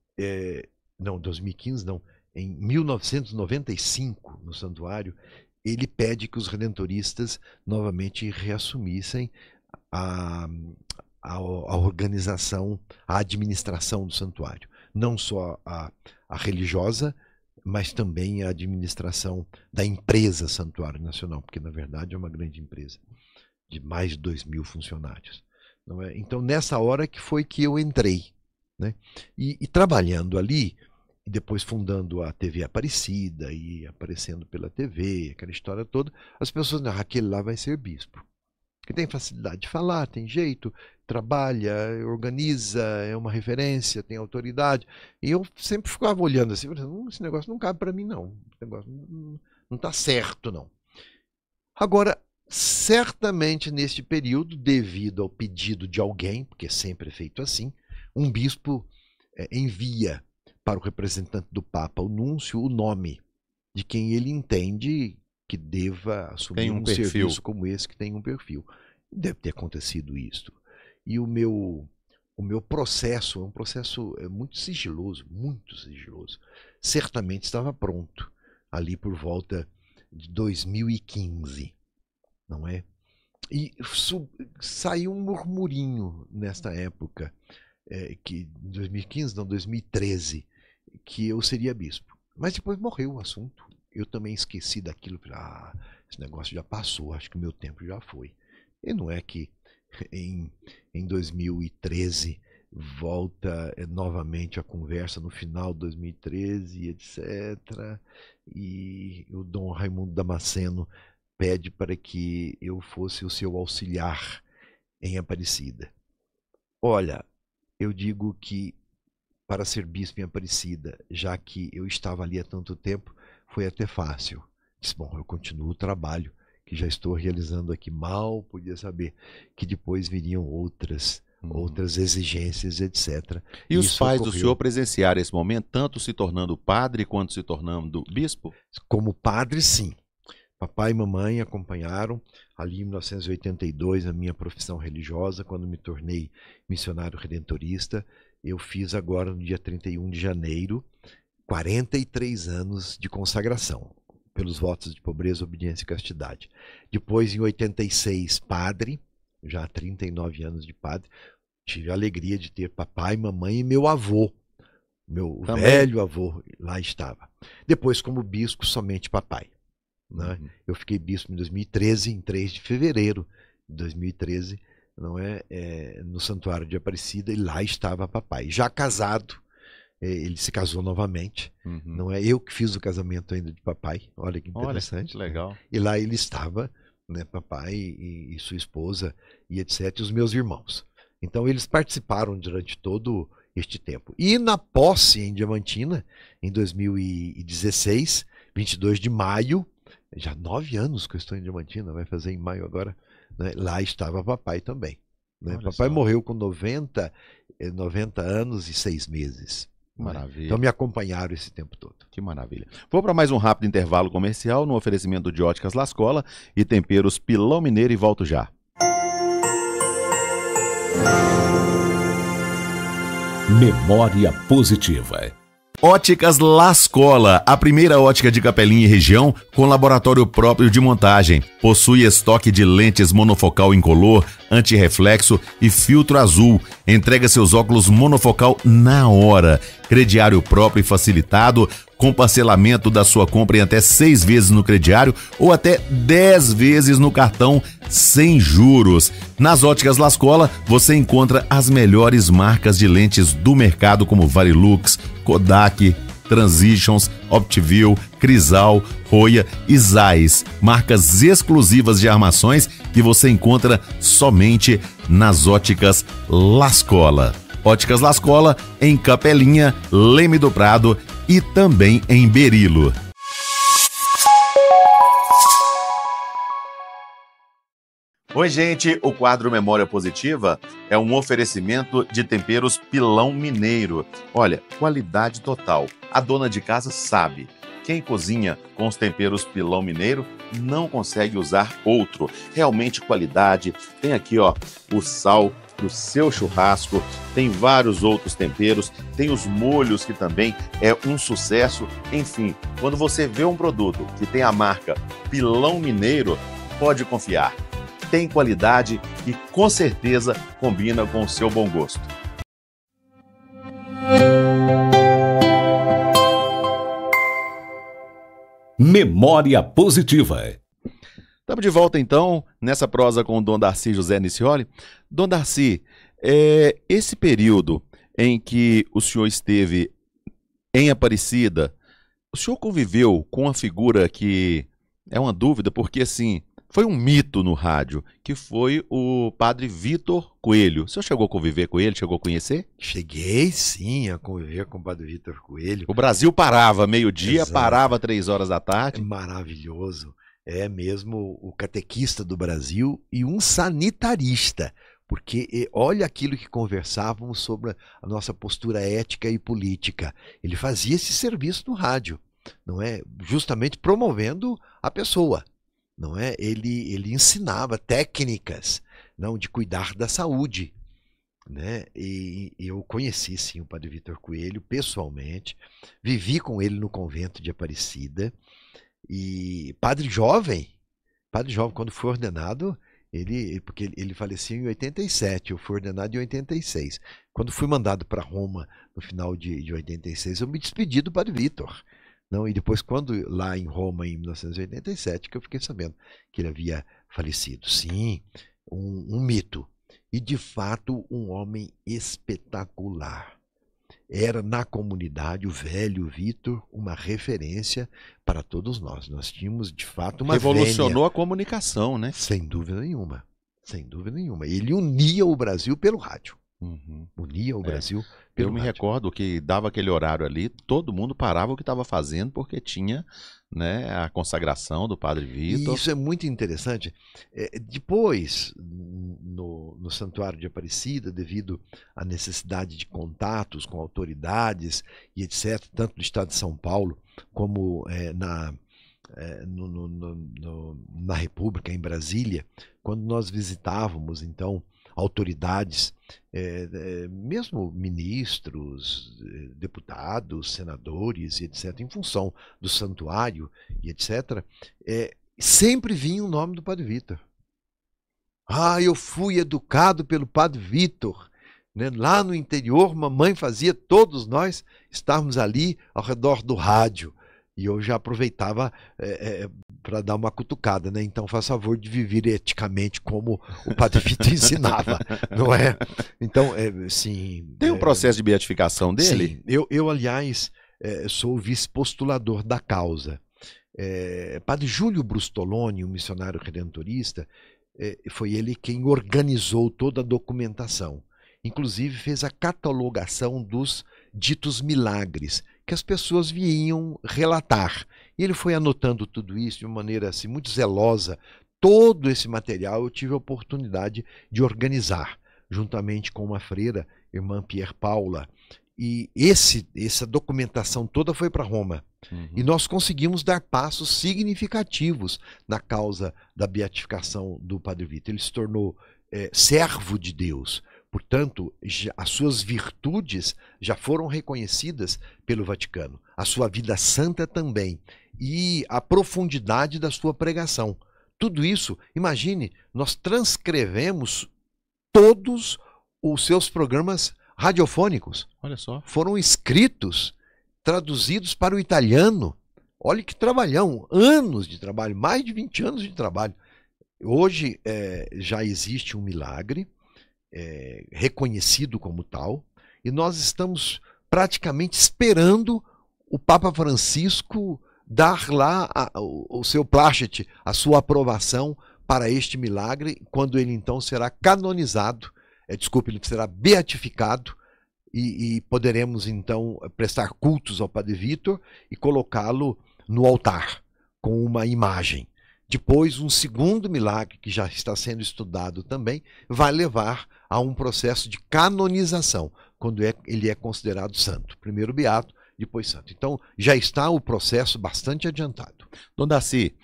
não, 2015 não, em 1995 no santuário, ele pede que os redentoristas novamente reassumissem a organização, a administração do santuário. Não só a religiosa, mas também a administração da empresa Santuário Nacional, porque na verdade é uma grande empresa, de mais de 2.000 funcionários. Não é? Então nessa hora que foi que eu entrei, né? E trabalhando ali, e depois fundando a TV Aparecida, e aparecendo pela TV, aquela história toda, as pessoas, aquele lá vai ser bispo. Que tem facilidade de falar, tem jeito, trabalha, organiza, é uma referência, tem autoridade. E eu sempre ficava olhando assim, esse negócio não cabe para mim não, esse negócio não está certo não. Agora, certamente neste período, devido ao pedido de alguém, porque sempre é feito assim, um bispo envia para o representante do Papa, o núncio, o nome de quem ele entende que deva assumir um serviço como esse, que tem um perfil. Deve ter acontecido isso. E o meu processo é um processo muito sigiloso, certamente estava pronto ali por volta de 2015, não é? E saiu um murmurinho nesta época, que 2015, não, 2013, que eu seria bispo. Mas depois morreu o assunto. Eu também esqueci daquilo. Esse negócio já passou, acho que o meu tempo já foi. E não é que em 2013 volta novamente a conversa, no final de 2013, etc. E o Dom Raimundo Damasceno pede para que eu fosse o seu auxiliar em Aparecida. Olha, eu digo que para ser bispo em Aparecida, já que eu estava ali há tanto tempo, foi até fácil. Disse, bom, eu continuo o trabalho que já estou realizando aqui. Mal podia saber que depois viriam outras exigências, etc. E os pais do senhor presenciaram esse momento, tanto se tornando padre quanto se tornando bispo? Como padre, sim. Papai e mamãe acompanharam ali em 1982 a minha profissão religiosa, quando me tornei missionário redentorista. Eu fiz agora, no dia 31 de janeiro, 43 anos de consagração. pelos votos de pobreza, obediência e castidade. Depois, em 86, padre, já há 39 anos de padre, tive a alegria de ter papai, mamãe e meu avô. Meu Também. velho avô lá estava. Depois, como bispo, somente papai. Né? Eu fiquei bispo em 2013, em 3 de fevereiro de 2013, não é? No Santuário de Aparecida, e lá estava papai. Já casado, ele se casou novamente. Não é eu que fiz o casamento ainda de papai. Olha que interessante. Olha, que legal. Né? E lá ele estava, né, papai e sua esposa e etc, e os meus irmãos. Então eles participaram durante todo este tempo. E na posse em Diamantina, em 2016, 22 de maio, já 9 anos que eu estou em Diamantina, vai fazer em maio agora, né? Lá estava papai também. Né? Papai morreu com 90 anos e 6 meses. Maravilha. Então me acompanharam esse tempo todo. Que maravilha. Vou para mais um rápido intervalo comercial no oferecimento de Óticas Lascola e temperos Pilão Mineiro, e volto já. Memória positiva. Óticas Lascola, a primeira ótica de Capelinha e região com laboratório próprio de montagem. Possui estoque de lentes monofocal incolor, antirreflexo e filtro azul. Entrega seus óculos monofocal na hora. Crediário próprio e facilitado, com parcelamento da sua compra em até 6 vezes no crediário ou até 10 vezes no cartão sem juros. Nas Óticas Lascola, você encontra as melhores marcas de lentes do mercado, como Varilux, Kodak, Transitions, Optiview, Crisal, Roya e Zeiss. Marcas exclusivas de armações que você encontra somente nas Óticas Lascola. Óticas Lascola em Capelinha, Leme do Prado e também em Berilo. Oi, gente, o quadro Memória Positiva é um oferecimento de temperos Pilão Mineiro. Olha, qualidade total. A dona de casa sabe. Quem cozinha com os temperos Pilão Mineiro não consegue usar outro. Realmente qualidade. Tem aqui, ó, o sal para o seu churrasco, tem vários outros temperos, tem os molhos que também é um sucesso. Enfim, quando você vê um produto que tem a marca Pilão Mineiro, pode confiar. Tem qualidade e com certeza combina com o seu bom gosto. Memória positiva. Estamos de volta então, nessa prosa com o Dom Darcy José Nicioli. Dom Darcy, esse período em que o senhor esteve em Aparecida, o senhor conviveu com uma figura que é uma dúvida, porque assim, foi um mito no rádio, que foi o padre Vitor Coelho. O senhor chegou a conviver com ele, chegou a conhecer? Cheguei sim a conviver com o padre Vitor Coelho. O Brasil parava meio-dia, Exato. Parava 3 horas da tarde. É maravilhoso. É mesmo o catequista do Brasil e um sanitarista, porque olha aquilo que conversávamos sobre a nossa postura ética e política. Ele fazia esse serviço no rádio, não é? Justamente promovendo a pessoa, não é? Ele ensinava técnicas, não, de cuidar da saúde, né? E eu conheci sim o padre Vitor Coelho pessoalmente, vivi com ele no convento de Aparecida. E padre jovem, quando foi ordenado, porque ele faleceu em 87, eu fui ordenado em 86. Quando fui mandado para Roma no final de 86, eu me despedi do padre Vitor. Não, e depois, quando lá em Roma, em 1987, que eu fiquei sabendo que ele havia falecido. Sim, um mito. E, de fato, um homem espetacular. Era na comunidade, o velho Vitor, uma referência para todos nós. Nós tínhamos, de fato, uma Revolucionou vênia. a comunicação, né? Sem dúvida nenhuma. Sem dúvida nenhuma. Ele unia o Brasil pelo rádio. Unia o Brasil pelo Eu me rádio. recordo que dava aquele horário ali, todo mundo parava o que estava fazendo, porque tinha, né, a consagração do padre Vitor. E isso é muito interessante. Depois, no Santuário de Aparecida, devido à necessidade de contatos com autoridades e etc., tanto do estado de São Paulo como na República, em Brasília, quando nós visitávamos, então, autoridades, mesmo ministros, deputados, senadores, etc., em função do santuário e etc., sempre vinha o nome do Padre Vitor. Ah, eu fui educado pelo Padre Vitor. Né? Lá no interior, mamãe fazia todos nós estarmos ali ao redor do rádio. E eu já aproveitava para dar uma cutucada, né? Então, faz favor de viver eticamente como o Padre Vitor ensinava, não é? Então, sim... Tem um processo de beatificação dele? Sim. Eu aliás, sou o vice-postulador da causa. Padre Júlio Brustoloni, um missionário redentorista, foi ele quem organizou toda a documentação. Inclusive, fez a catalogação dos ditos milagres que as pessoas vinham relatar. E ele foi anotando tudo isso de uma maneira assim, muito zelosa. Todo esse material eu tive a oportunidade de organizar, juntamente com uma freira, irmã Pier Paula. E essa documentação toda foi para Roma. Uhum. E nós conseguimos dar passos significativos na causa da beatificação do Padre Vitor. Ele se tornou servo de Deus. Portanto, as suas virtudes já foram reconhecidas pelo Vaticano. A sua vida santa também. E a profundidade da sua pregação. Tudo isso, imagine, nós transcrevemos todos os seus programas radiofônicos. Olha só. Foram escritos, traduzidos para o italiano. Olha que trabalhão, anos de trabalho, mais de 20 anos de trabalho. Hoje já existe um milagre, reconhecido como tal, e nós estamos praticamente esperando o Papa Francisco dar lá o seu plácet, a sua aprovação para este milagre, quando ele então será canonizado, ele será beatificado, e poderemos então prestar cultos ao Padre Vitor e colocá-lo no altar com uma imagem. Depois, um segundo milagre, que já está sendo estudado também, vai levar a um processo de canonização, quando ele é considerado santo. Primeiro beato, depois santo. Então, já está o processo bastante adiantado. Dom Darcy,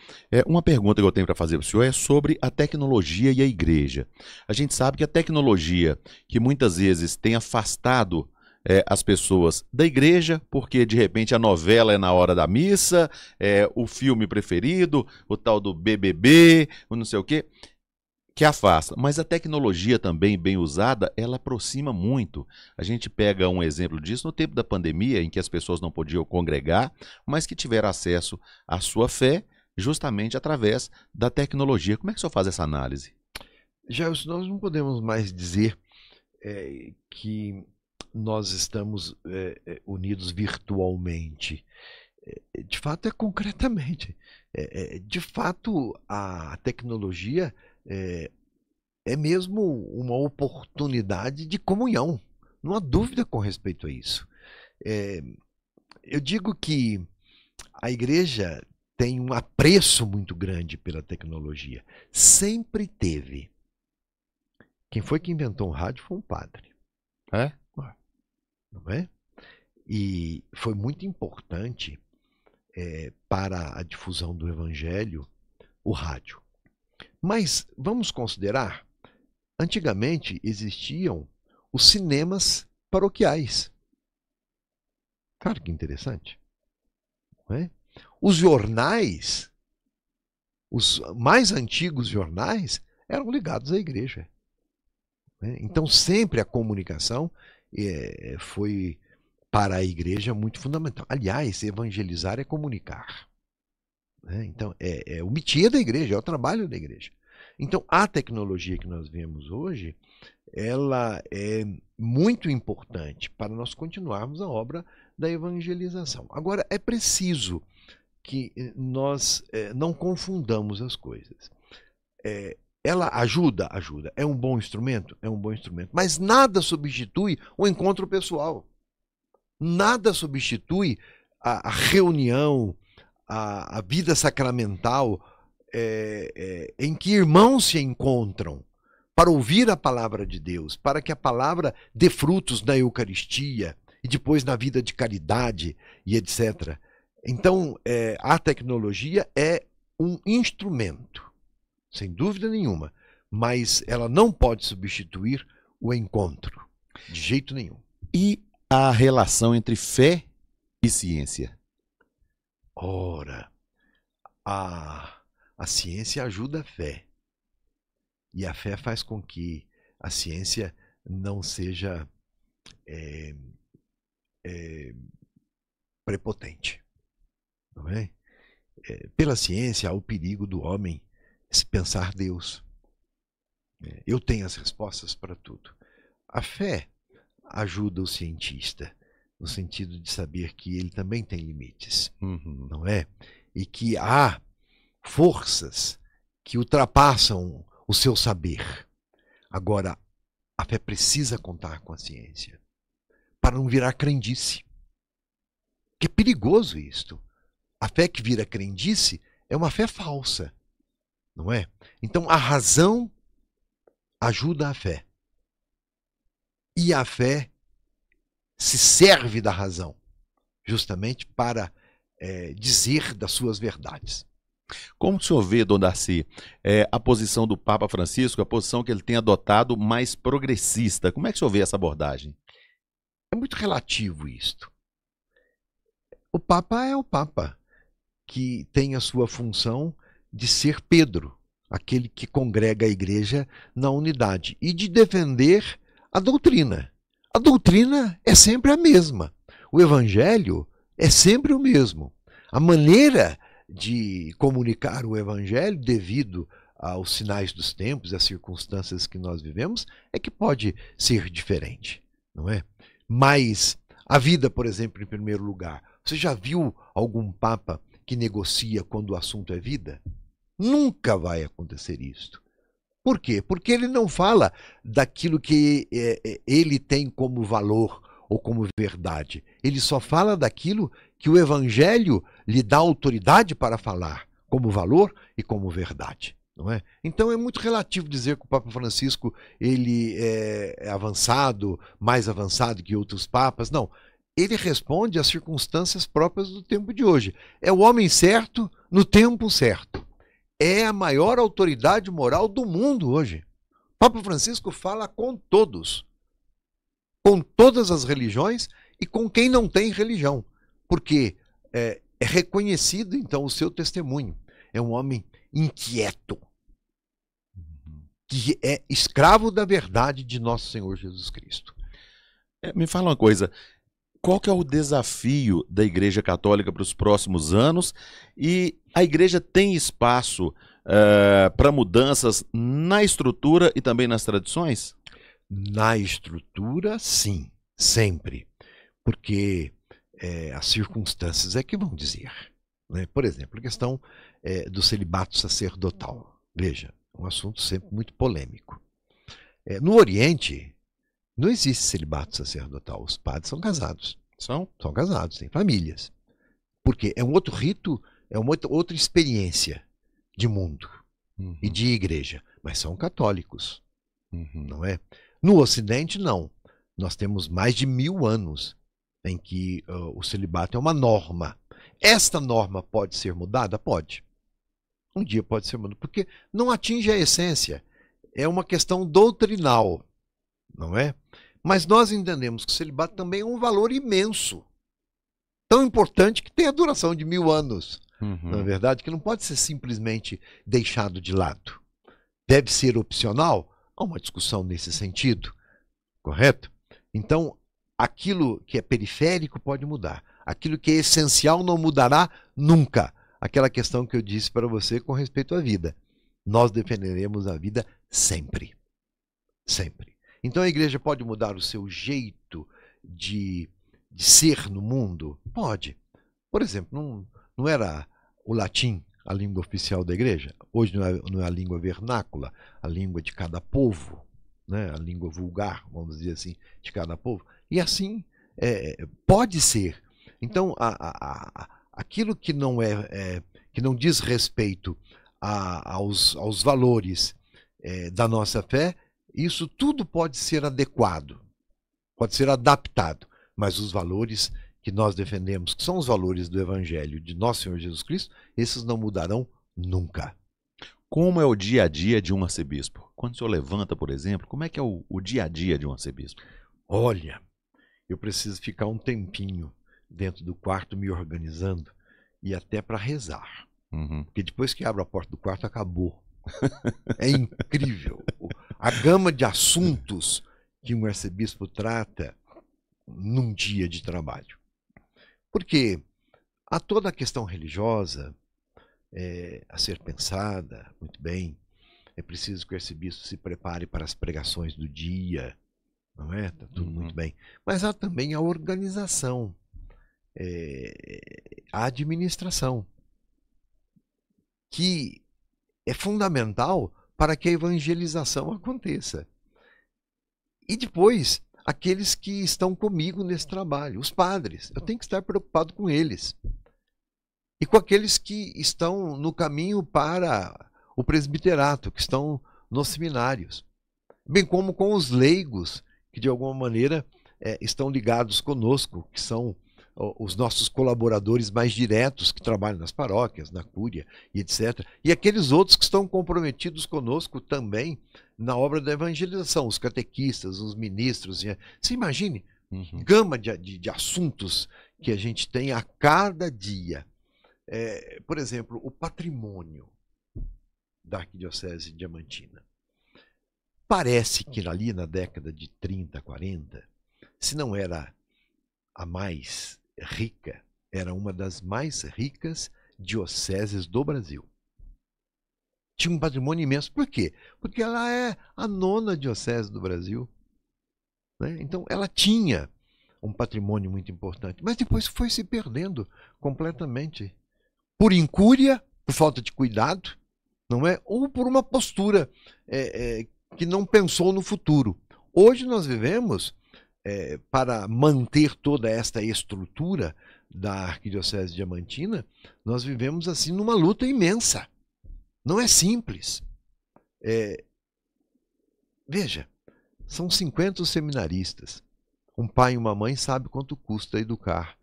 uma pergunta que eu tenho para fazer para o senhor é sobre a tecnologia e a igreja. A gente sabe que a tecnologia, que muitas vezes tem afastado as pessoas da igreja, porque de repente a novela é na hora da missa, o filme preferido, o tal do BBB, o não sei o quê, que afasta. Mas a tecnologia também, bem usada, ela aproxima muito. A gente pega um exemplo disso no tempo da pandemia, em que as pessoas não podiam congregar, mas que tiveram acesso à sua fé justamente através da tecnologia. Como é que o senhor faz essa análise? Já nós não podemos mais dizer que nós estamos unidos virtualmente. De fato, concretamente. De fato, a tecnologia é mesmo uma oportunidade de comunhão. Não há dúvida com respeito a isso. Eu digo que a igreja tem um apreço muito grande pela tecnologia. Sempre teve. Quem foi que inventou um rádio foi um padre. Não é? E foi muito importante para a difusão do evangelho o rádio. Mas vamos considerar, antigamente existiam os cinemas paroquiais. Cara, que interessante. Não é? Os jornais, os mais antigos jornais, eram ligados à igreja. Né? Então sempre a comunicação foi para a igreja muito fundamental. Aliás, evangelizar é comunicar. Né? Então, o métier da igreja, é o trabalho da igreja. Então, a tecnologia que nós vemos hoje, ela é muito importante para nós continuarmos a obra da evangelização. Agora, é preciso que nós não confundamos as coisas. Ela ajuda? Ajuda. É um bom instrumento? É um bom instrumento. Mas nada substitui o encontro pessoal. Nada substitui a reunião, a vida sacramental em que irmãos se encontram para ouvir a palavra de Deus, para que a palavra dê frutos na Eucaristia e depois na vida de caridade e etc. Então, a tecnologia é um instrumento, sem dúvida nenhuma, mas ela não pode substituir o encontro, de jeito nenhum. E a relação entre fé e ciência? Ora, a ciência ajuda a fé. E a fé faz com que a ciência não seja prepotente. Não é? Pela ciência há o perigo do homem se pensar Deus. Eu tenho as respostas para tudo. A fé ajuda o cientista no sentido de saber que ele também tem limites, não é? E que há forças que ultrapassam o seu saber. Agora, a fé precisa contar com a ciência para não virar crendice. Que é perigoso isto. A fé que vira crendice é uma fé falsa, não é? Então, a razão ajuda a fé. E a fé se serve da razão, justamente para dizer das suas verdades. Como o senhor vê, Dom Darcy, a posição do Papa Francisco, a posição que ele tem adotado mais progressista? Como é que o senhor vê essa abordagem? É muito relativo isto. O Papa é o Papa, que tem a sua função de ser Pedro, aquele que congrega a igreja na unidade, e de defender a doutrina. A doutrina é sempre a mesma. O evangelho é sempre o mesmo. A maneira de comunicar o evangelho, devido aos sinais dos tempos, às circunstâncias que nós vivemos, é que pode ser diferente, não é? Mas a vida, por exemplo, em primeiro lugar. Você já viu algum papa que negocia quando o assunto é vida? Nunca vai acontecer isso. Por quê? Porque ele não fala daquilo que ele tem como valor ou como verdade. Ele só fala daquilo que o evangelho lhe dá autoridade para falar, como valor e como verdade. Não é? Então é muito relativo dizer que o Papa Francisco ele é avançado, mais avançado que outros papas. Não, ele responde às circunstâncias próprias do tempo de hoje. É o homem certo no tempo certo. É a maior autoridade moral do mundo hoje. O Papa Francisco fala com todos, com todas as religiões e com quem não tem religião, porque é reconhecido então o seu testemunho. É um homem inquieto, que é escravo da verdade de nosso Senhor Jesus Cristo. Me fala uma coisa, qual que é o desafio da Igreja Católica para os próximos anos? E a Igreja tem espaço para mudanças na estrutura e também nas tradições? Na estrutura, sim, sempre. Porque as circunstâncias é que vão dizer. Né? Por exemplo, a questão do celibato sacerdotal. Veja, é um assunto sempre muito polêmico. No Oriente, não existe celibato sacerdotal. Os padres são casados. São casados, têm famílias. Porque é um outro rito, é uma outra experiência de mundo e de igreja. Mas são católicos, não é? No Ocidente, não. Nós temos mais de 1000 anos em que o celibato é uma norma. Esta norma pode ser mudada? Pode. Um dia pode ser mudada, porque não atinge a essência. É uma questão doutrinal, não é? Mas nós entendemos que o celibato também é um valor imenso. Tão importante que tem a duração de 1000 anos. Não é verdade? Que não pode ser simplesmente deixado de lado. Deve ser opcional? Há uma discussão nesse sentido, correto? Então, aquilo que é periférico pode mudar. Aquilo que é essencial não mudará nunca. Aquela questão que eu disse para você com respeito à vida. Nós defenderemos a vida sempre. Sempre. Então a igreja pode mudar o seu jeito de ser no mundo? Pode. Por exemplo, não era o latim a língua oficial da igreja? Hoje não é a língua vernácula, a língua de cada povo, né? A língua vulgar, vamos dizer assim, de cada povo. E assim pode ser. Então, aquilo que que não diz respeito aos valores da nossa fé, isso tudo pode ser adequado, pode ser adaptado, mas os valores que nós defendemos, que são os valores do Evangelho de nosso Senhor Jesus Cristo, esses não mudarão nunca. Como é o dia a dia de um arcebispo? Quando o senhor levanta, por exemplo, como é que é o dia a dia de um arcebispo? Olha, eu preciso ficar um tempinho dentro do quarto me organizando e até para rezar. Uhum. Porque depois que abre a porta do quarto, acabou. É incrível. A gama de assuntos que um arcebispo trata num dia de trabalho. Porque há toda a questão religiosa a ser pensada, muito bem. É preciso que o arcebispo se prepare para as pregações do dia, não é? Está tudo muito bem. Mas há também a organização, a administração, que é fundamental para que a evangelização aconteça. E depois, aqueles que estão comigo nesse trabalho, os padres, eu tenho que estar preocupado com eles. E com aqueles que estão no caminho para o presbiterato, que estão nos seminários. Bem como com os leigos, que de alguma maneira estão ligados conosco, que são os nossos colaboradores mais diretos, que trabalham nas paróquias, na cúria e etc. E aqueles outros que estão comprometidos conosco também na obra da evangelização, os catequistas, os ministros. Você imagine, gama de assuntos que a gente tem a cada dia. Por exemplo, o patrimônio da Arquidiocese Diamantina. Parece que ali na década de 30, 40, se não era a mais rica, era uma das mais ricas dioceses do Brasil. Tinha um patrimônio imenso. Por quê? Porque ela é a 9ª diocese do Brasil. Né? Então, ela tinha um patrimônio muito importante, mas depois foi se perdendo completamente. Por incúria, por falta de cuidado, não é? Ou por uma postura que não pensou no futuro. Hoje nós vivemos, para manter toda esta estrutura da Arquidiocese Diamantina, nós vivemos assim numa luta imensa. Não é simples. Veja, são 50 seminaristas. Um pai e uma mãe sabem quanto custa educar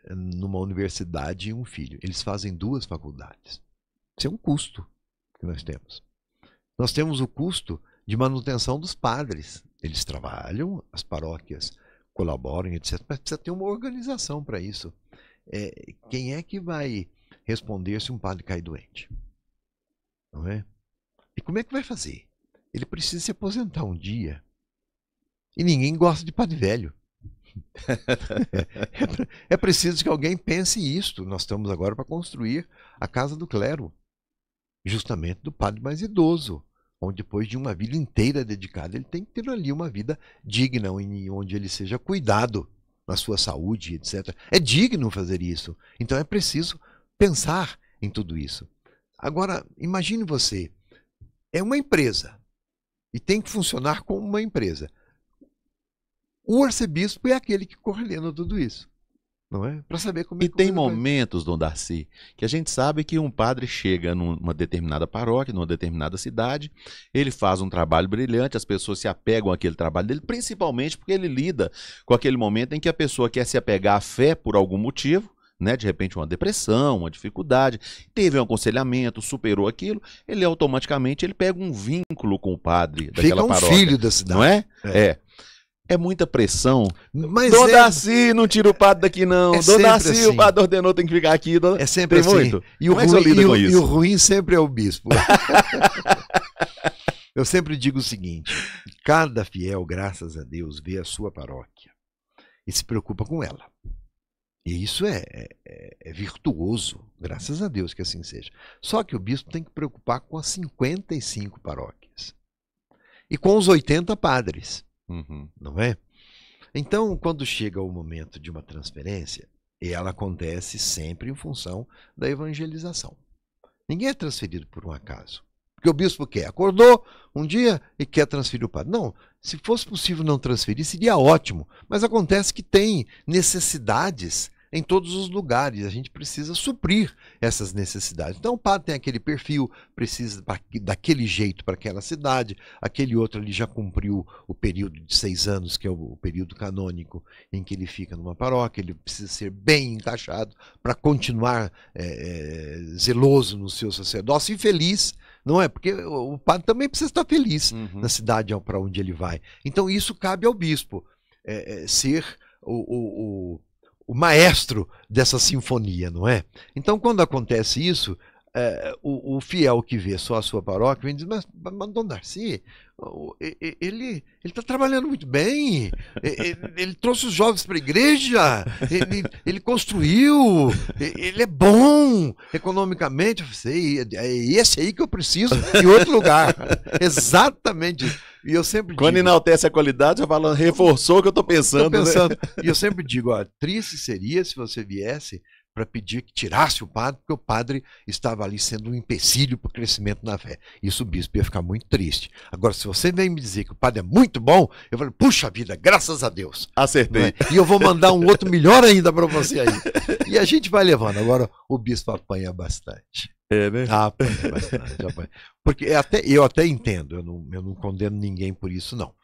numa universidade um filho. Eles fazem 2 faculdades. Isso é um custo que nós temos. Nós temos o custo de manutenção dos padres. Eles trabalham, as paróquias colaboram, etc. Mas precisa ter uma organização para isso. Quem é que vai responder se um padre cai doente? Não é? E como é que vai fazer? Ele precisa se aposentar um dia. E ninguém gosta de padre velho. É preciso que alguém pense isto. Nós estamos agora para construir a casa do clero, justamente do padre mais idoso, onde depois de uma vida inteira dedicada, ele tem que ter ali uma vida digna, onde ele seja cuidado na sua saúde, etc. É digno fazer isso. Então é preciso pensar em tudo isso. Agora, imagine você, é uma empresa e tem que funcionar como uma empresa. O arcebispo é aquele que coordena tudo isso, não é? Para saber como é que... E tem momentos, Dom Darcy, que a gente sabe que um padre chega numa determinada paróquia, numa determinada cidade, ele faz um trabalho brilhante, as pessoas se apegam àquele trabalho dele, principalmente porque ele lida com aquele momento em que a pessoa quer se apegar à fé por algum motivo, né? De repente uma depressão, uma dificuldade, teve um aconselhamento, superou aquilo, ele automaticamente pega um vínculo com o padre daquela paróquia. Fica um filho da cidade. Não é? É muita pressão. Mas Dom Darcy, não tira o padre daqui não. Dom Darcy, assim. O padre ordenou, tem que ficar aqui. É sempre tem assim. Muito? E o ruim sempre é o bispo. Eu sempre digo o seguinte, cada fiel, graças a Deus, vê a sua paróquia e se preocupa com ela. E isso é virtuoso, graças a Deus que assim seja. Só que o bispo tem que preocupar com as 55 paróquias e com os 80 padres. Não é? Então, quando chega o momento de uma transferência, ela acontece sempre em função da evangelização. Ninguém é transferido por um acaso. Porque o bispo quer. Acordou um dia e quer transferir o padre. Não, se fosse possível não transferir, seria ótimo. Mas acontece que tem necessidades em todos os lugares. A gente precisa suprir essas necessidades. Então o padre tem aquele perfil, precisa daquele jeito para aquela cidade, aquele outro ali já cumpriu o período de 6 anos, que é o período canônico em que ele fica numa paróquia, ele precisa ser bem encaixado para continuar zeloso no seu sacerdócio e feliz, Não é? Porque o padre também precisa estar feliz Uhum. na cidade para onde ele vai. Então isso cabe ao bispo, ser o maestro dessa sinfonia, não é? Então quando acontece isso, o fiel que vê só a sua paróquia vem dizer, mas Dom Darcy, ele está trabalhando muito bem, ele trouxe os jovens para a igreja, ele construiu, ele é bom economicamente. Eu sei, é esse aí que eu preciso em outro lugar. Exatamente isso. E eu sempre Quando digo, enaltece a qualidade, já falando, reforçou o que eu tô pensando. tô pensando, Né? e eu sempre digo, ó, triste seria se você viesse para pedir que tirasse o padre, porque o padre estava ali sendo um empecilho para o crescimento na fé. Isso o bispo ia ficar muito triste. Agora, se você vem me dizer que o padre é muito bom, eu falo, puxa vida, graças a Deus. Acertei. E eu vou mandar um outro melhor ainda para você aí. E a gente vai levando. Agora, o bispo apanha bastante. É, né? Apanha bastante. Apanha. Porque eu até entendo, eu não condeno ninguém por isso, não.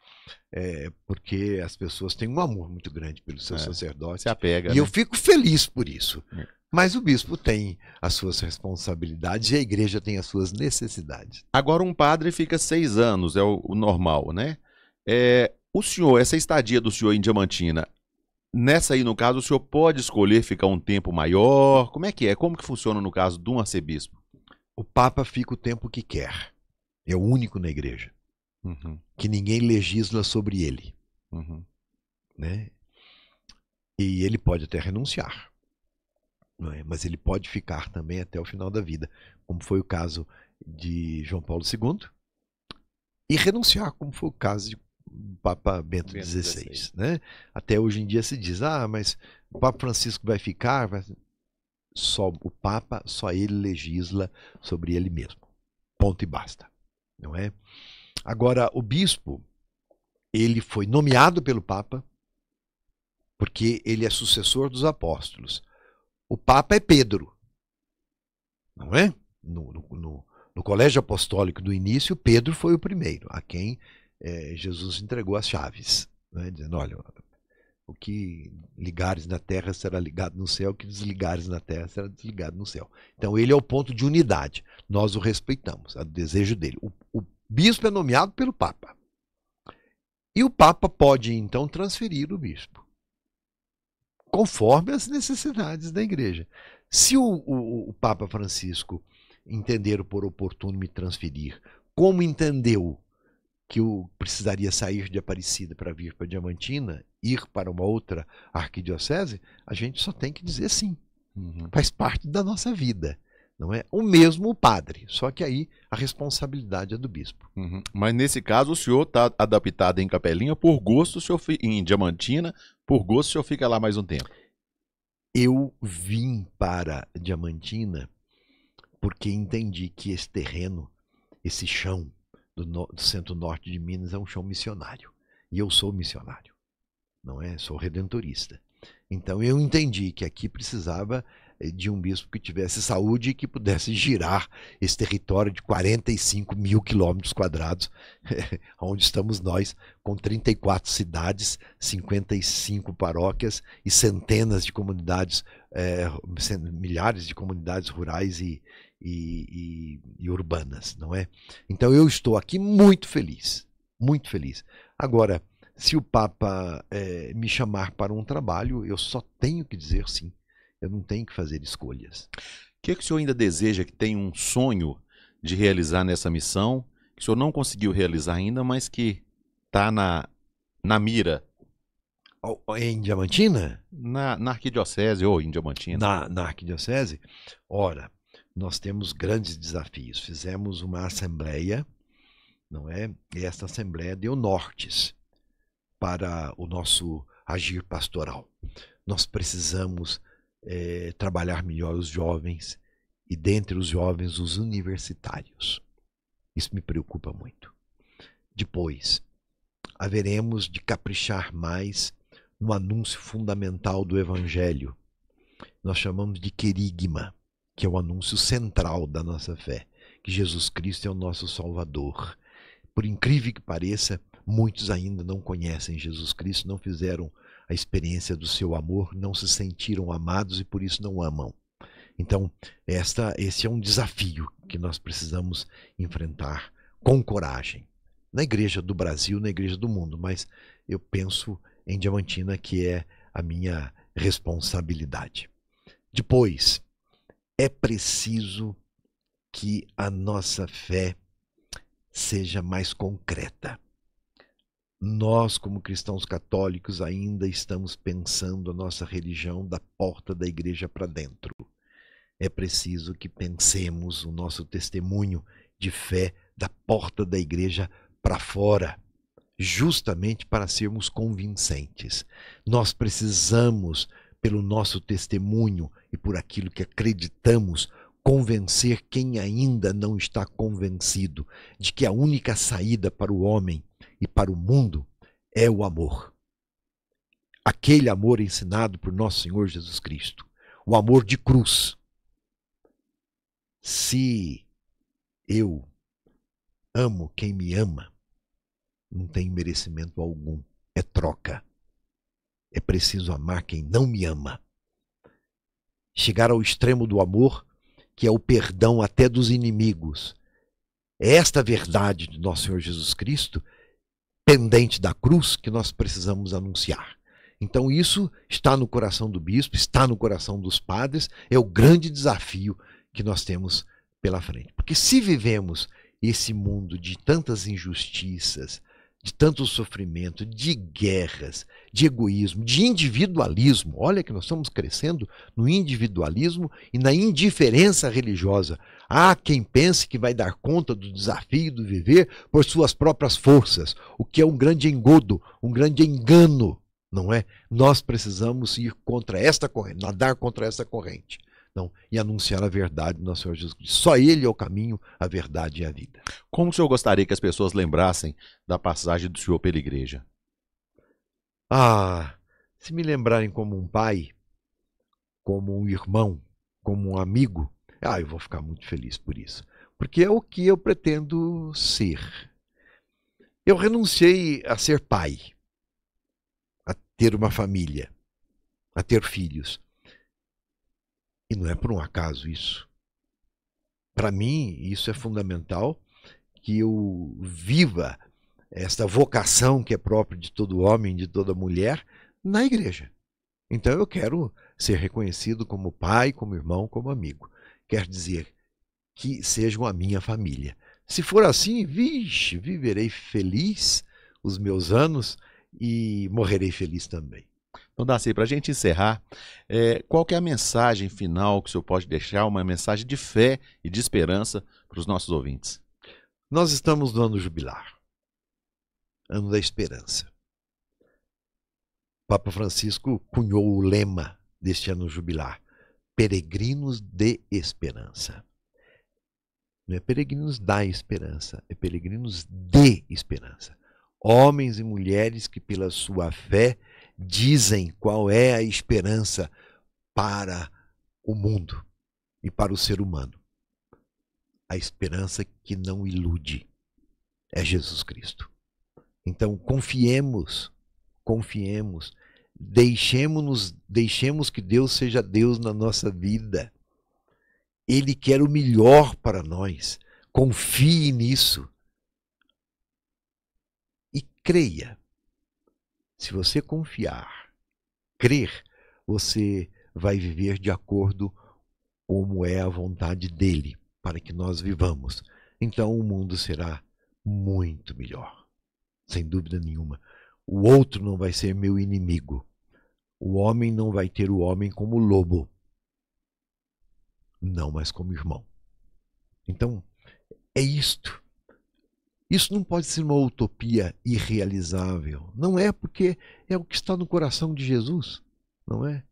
Porque as pessoas têm um amor muito grande pelo seu sacerdote. Se apega. E eu fico feliz por isso. Mas o bispo tem as suas responsabilidades e a igreja tem as suas necessidades. Agora um padre fica 6 anos, é o normal, né? O senhor, essa estadia do senhor em Diamantina, nessa aí, no caso, o senhor pode escolher ficar um tempo maior? Como é que é? Como que funciona no caso de um arcebispo? O Papa fica o tempo que quer. É o único na igreja. Uhum. Que ninguém legisla sobre ele. Uhum. Né? E ele pode até renunciar. Não é? Mas ele pode ficar também até o final da vida, como foi o caso de João Paulo II, e renunciar, como foi o caso de Papa Bento XVI. Né? Até hoje em dia se diz, mas o Papa Francisco vai ficar, só o Papa, só ele legisla sobre ele mesmo. Ponto e basta. Não é? Agora, o bispo, ele foi nomeado pelo Papa, porque ele é sucessor dos apóstolos. O Papa é Pedro, não é? No colégio apostólico do início, Pedro foi o primeiro, a quem Jesus entregou as chaves, né? Dizendo, olha, o que ligares na terra será ligado no céu, o que desligares na terra será desligado no céu. Então ele é o ponto de unidade, nós o respeitamos, é o desejo dele. O bispo é nomeado pelo Papa. E o Papa pode, então, transferir o bispo, conforme as necessidades da igreja. Se o Papa Francisco entender por oportuno me transferir, como entendeu que eu precisaria sair de Aparecida para vir para Diamantina, ir para uma outra arquidiocese, a gente só tem que dizer sim. Uhum. Faz parte da nossa vida. Não é? O mesmo o padre, só que aí a responsabilidade é do bispo. Uhum. Mas nesse caso o senhor está adaptado em Capelinha, por gosto o senhor em Diamantina, por gosto o senhor fica lá mais um tempo. Eu vim para Diamantina porque entendi que esse terreno, esse chão do centro-norte de Minas é um chão missionário. E eu sou missionário, não é? Sou redentorista. Então eu entendi que aqui precisava de um bispo que tivesse saúde e que pudesse girar esse território de 45 mil quilômetros quadrados, onde estamos nós, com 34 cidades, 55 paróquias e centenas de comunidades, milhares de comunidades rurais e urbanas, não é? Então eu estou aqui muito feliz, muito feliz. Agora, se o Papa me chamar para um trabalho, eu só tenho que dizer sim. Eu não tenho que fazer escolhas. O que o senhor ainda deseja, que tem um sonho de realizar nessa missão, que o senhor não conseguiu realizar ainda, mas que está na mira? Em Diamantina? Na arquidiocese ou em Diamantina? Na arquidiocese? Ora, nós temos grandes desafios. Fizemos uma assembleia, não é? E essa assembleia deu nortes para o nosso agir pastoral. Nós precisamos trabalhar melhor os jovens e, dentre os jovens, os universitários. Isso me preocupa muito. Depois, haveremos de caprichar mais no anúncio fundamental do Evangelho. Nós chamamos de querigma, que é o anúncio central da nossa fé, que Jesus Cristo é o nosso Salvador. Por incrível que pareça, muitos ainda não conhecem Jesus Cristo, não fizeram a experiência do seu amor, não se sentiram amados e por isso não amam. Então, esse é um desafio que nós precisamos enfrentar com coragem. Na igreja do Brasil, na igreja do mundo, mas eu penso em Diamantina, que é a minha responsabilidade. Depois, é preciso que a nossa fé seja mais concreta. Nós, como cristãos católicos, ainda estamos pensando a nossa religião da porta da igreja para dentro. É preciso que pensemos o nosso testemunho de fé da porta da igreja para fora, justamente para sermos convincentes. Nós precisamos, pelo nosso testemunho e por aquilo que acreditamos, convencer quem ainda não está convencido de que a única saída para o homem e para o mundo é o amor. Aquele amor ensinado por nosso Senhor Jesus Cristo. O amor de cruz. Se eu amo quem me ama, não tem merecimento algum. É troca. É preciso amar quem não me ama. Chegar ao extremo do amor, que é o perdão até dos inimigos. É esta verdade de nosso Senhor Jesus Cristo, pendente da cruz, que nós precisamos anunciar. Então isso está no coração do bispo, está no coração dos padres, é o grande desafio que nós temos pela frente. Porque se vivemos esse mundo de tantas injustiças, de tanto sofrimento, de guerras, de egoísmo, de individualismo. Olha que nós estamos crescendo no individualismo e na indiferença religiosa. Há quem pense que vai dar conta do desafio do viver por suas próprias forças, o que é um grande engodo, um grande engano, não é? Nós precisamos ir contra esta corrente, nadar contra essa corrente. Não, e anunciar a verdade do nosso Senhor Jesus Cristo. Só Ele é o caminho, a verdade e a vida. Como o senhor gostaria que as pessoas lembrassem da passagem do senhor pela igreja? Se me lembrarem como um pai, como um irmão, como um amigo, eu vou ficar muito feliz por isso. Porque é o que eu pretendo ser. Eu renunciei a ser pai, a ter uma família, a ter filhos. E não é por um acaso isso. Para mim, isso é fundamental, que eu viva esta vocação que é própria de todo homem, de toda mulher, na igreja. Então eu quero ser reconhecido como pai, como irmão, como amigo. Quer dizer, que sejam a minha família. Se for assim, vixe, viverei feliz os meus anos e morrerei feliz também. Então, Darcy, para a gente encerrar, qual que é a mensagem final que o senhor pode deixar, uma mensagem de fé e de esperança para os nossos ouvintes? Nós estamos no ano jubilar, ano da esperança. Papa Francisco cunhou o lema deste ano jubilar, peregrinos de esperança. Não é peregrinos da esperança, é peregrinos de esperança. Homens e mulheres que pela sua fé dizem qual é a esperança para o mundo e para o ser humano. A esperança que não ilude é Jesus Cristo. Então confiemos, deixemos que Deus seja Deus na nossa vida. Ele quer o melhor para nós. Confie nisso. E creia. Se você confiar, crer, você vai viver de acordo como é a vontade dele, para que nós vivamos. Então o mundo será muito melhor, sem dúvida nenhuma. O outro não vai ser meu inimigo. O homem não vai ter o homem como lobo. Não, mas como irmão. Então, é isto. Isso não pode ser uma utopia irrealizável. Não é, porque é o que está no coração de Jesus. Não é?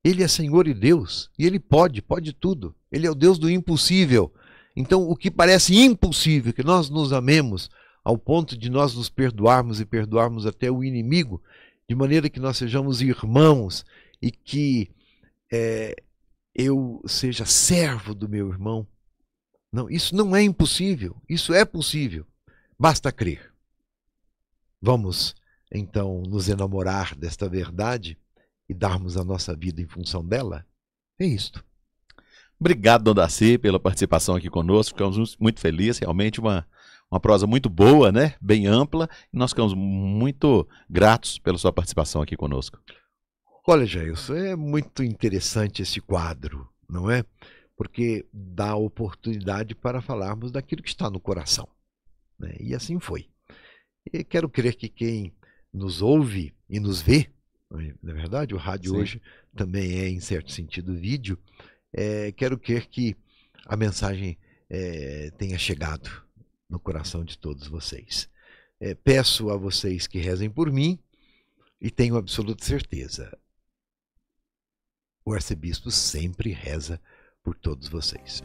Ele é Senhor e Deus. E Ele pode tudo. Ele é o Deus do impossível. Então, o que parece impossível, que nós nos amemos ao ponto de nós nos perdoarmos e perdoarmos até o inimigo, de maneira que nós sejamos irmãos e que eu seja servo do meu irmão. Não, isso não é impossível. Isso é possível. Basta crer. Vamos, então, nos enamorar desta verdade e darmos a nossa vida em função dela? É isto. Obrigado, Dom Darcy, pela participação aqui conosco. Ficamos muito felizes, realmente uma prosa muito boa, né? Bem ampla. E nós ficamos muito gratos pela sua participação aqui conosco. Olha, Jailson, é muito interessante esse quadro, não é? Porque dá oportunidade para falarmos daquilo que está no coração, né? E assim foi. E quero crer que quem nos ouve e nos vê, na verdade, o rádio Sim. hoje também é, em certo sentido, vídeo. Quero crer que a mensagem tenha chegado no coração de todos vocês. Peço a vocês que rezem por mim e tenho absoluta certeza. O arcebispo sempre reza por todos vocês.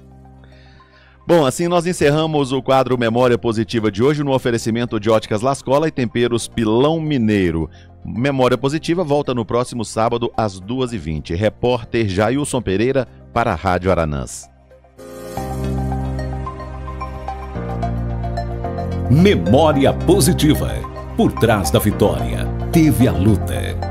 Bom, assim nós encerramos o quadro Memória Positiva de hoje no oferecimento de Óticas Lascola e Temperos Pilão Mineiro. Memória Positiva volta no próximo sábado às 2h20. Repórter Jailson Pereira para a Rádio Aranãs. Memória Positiva. Por trás da vitória, teve a luta.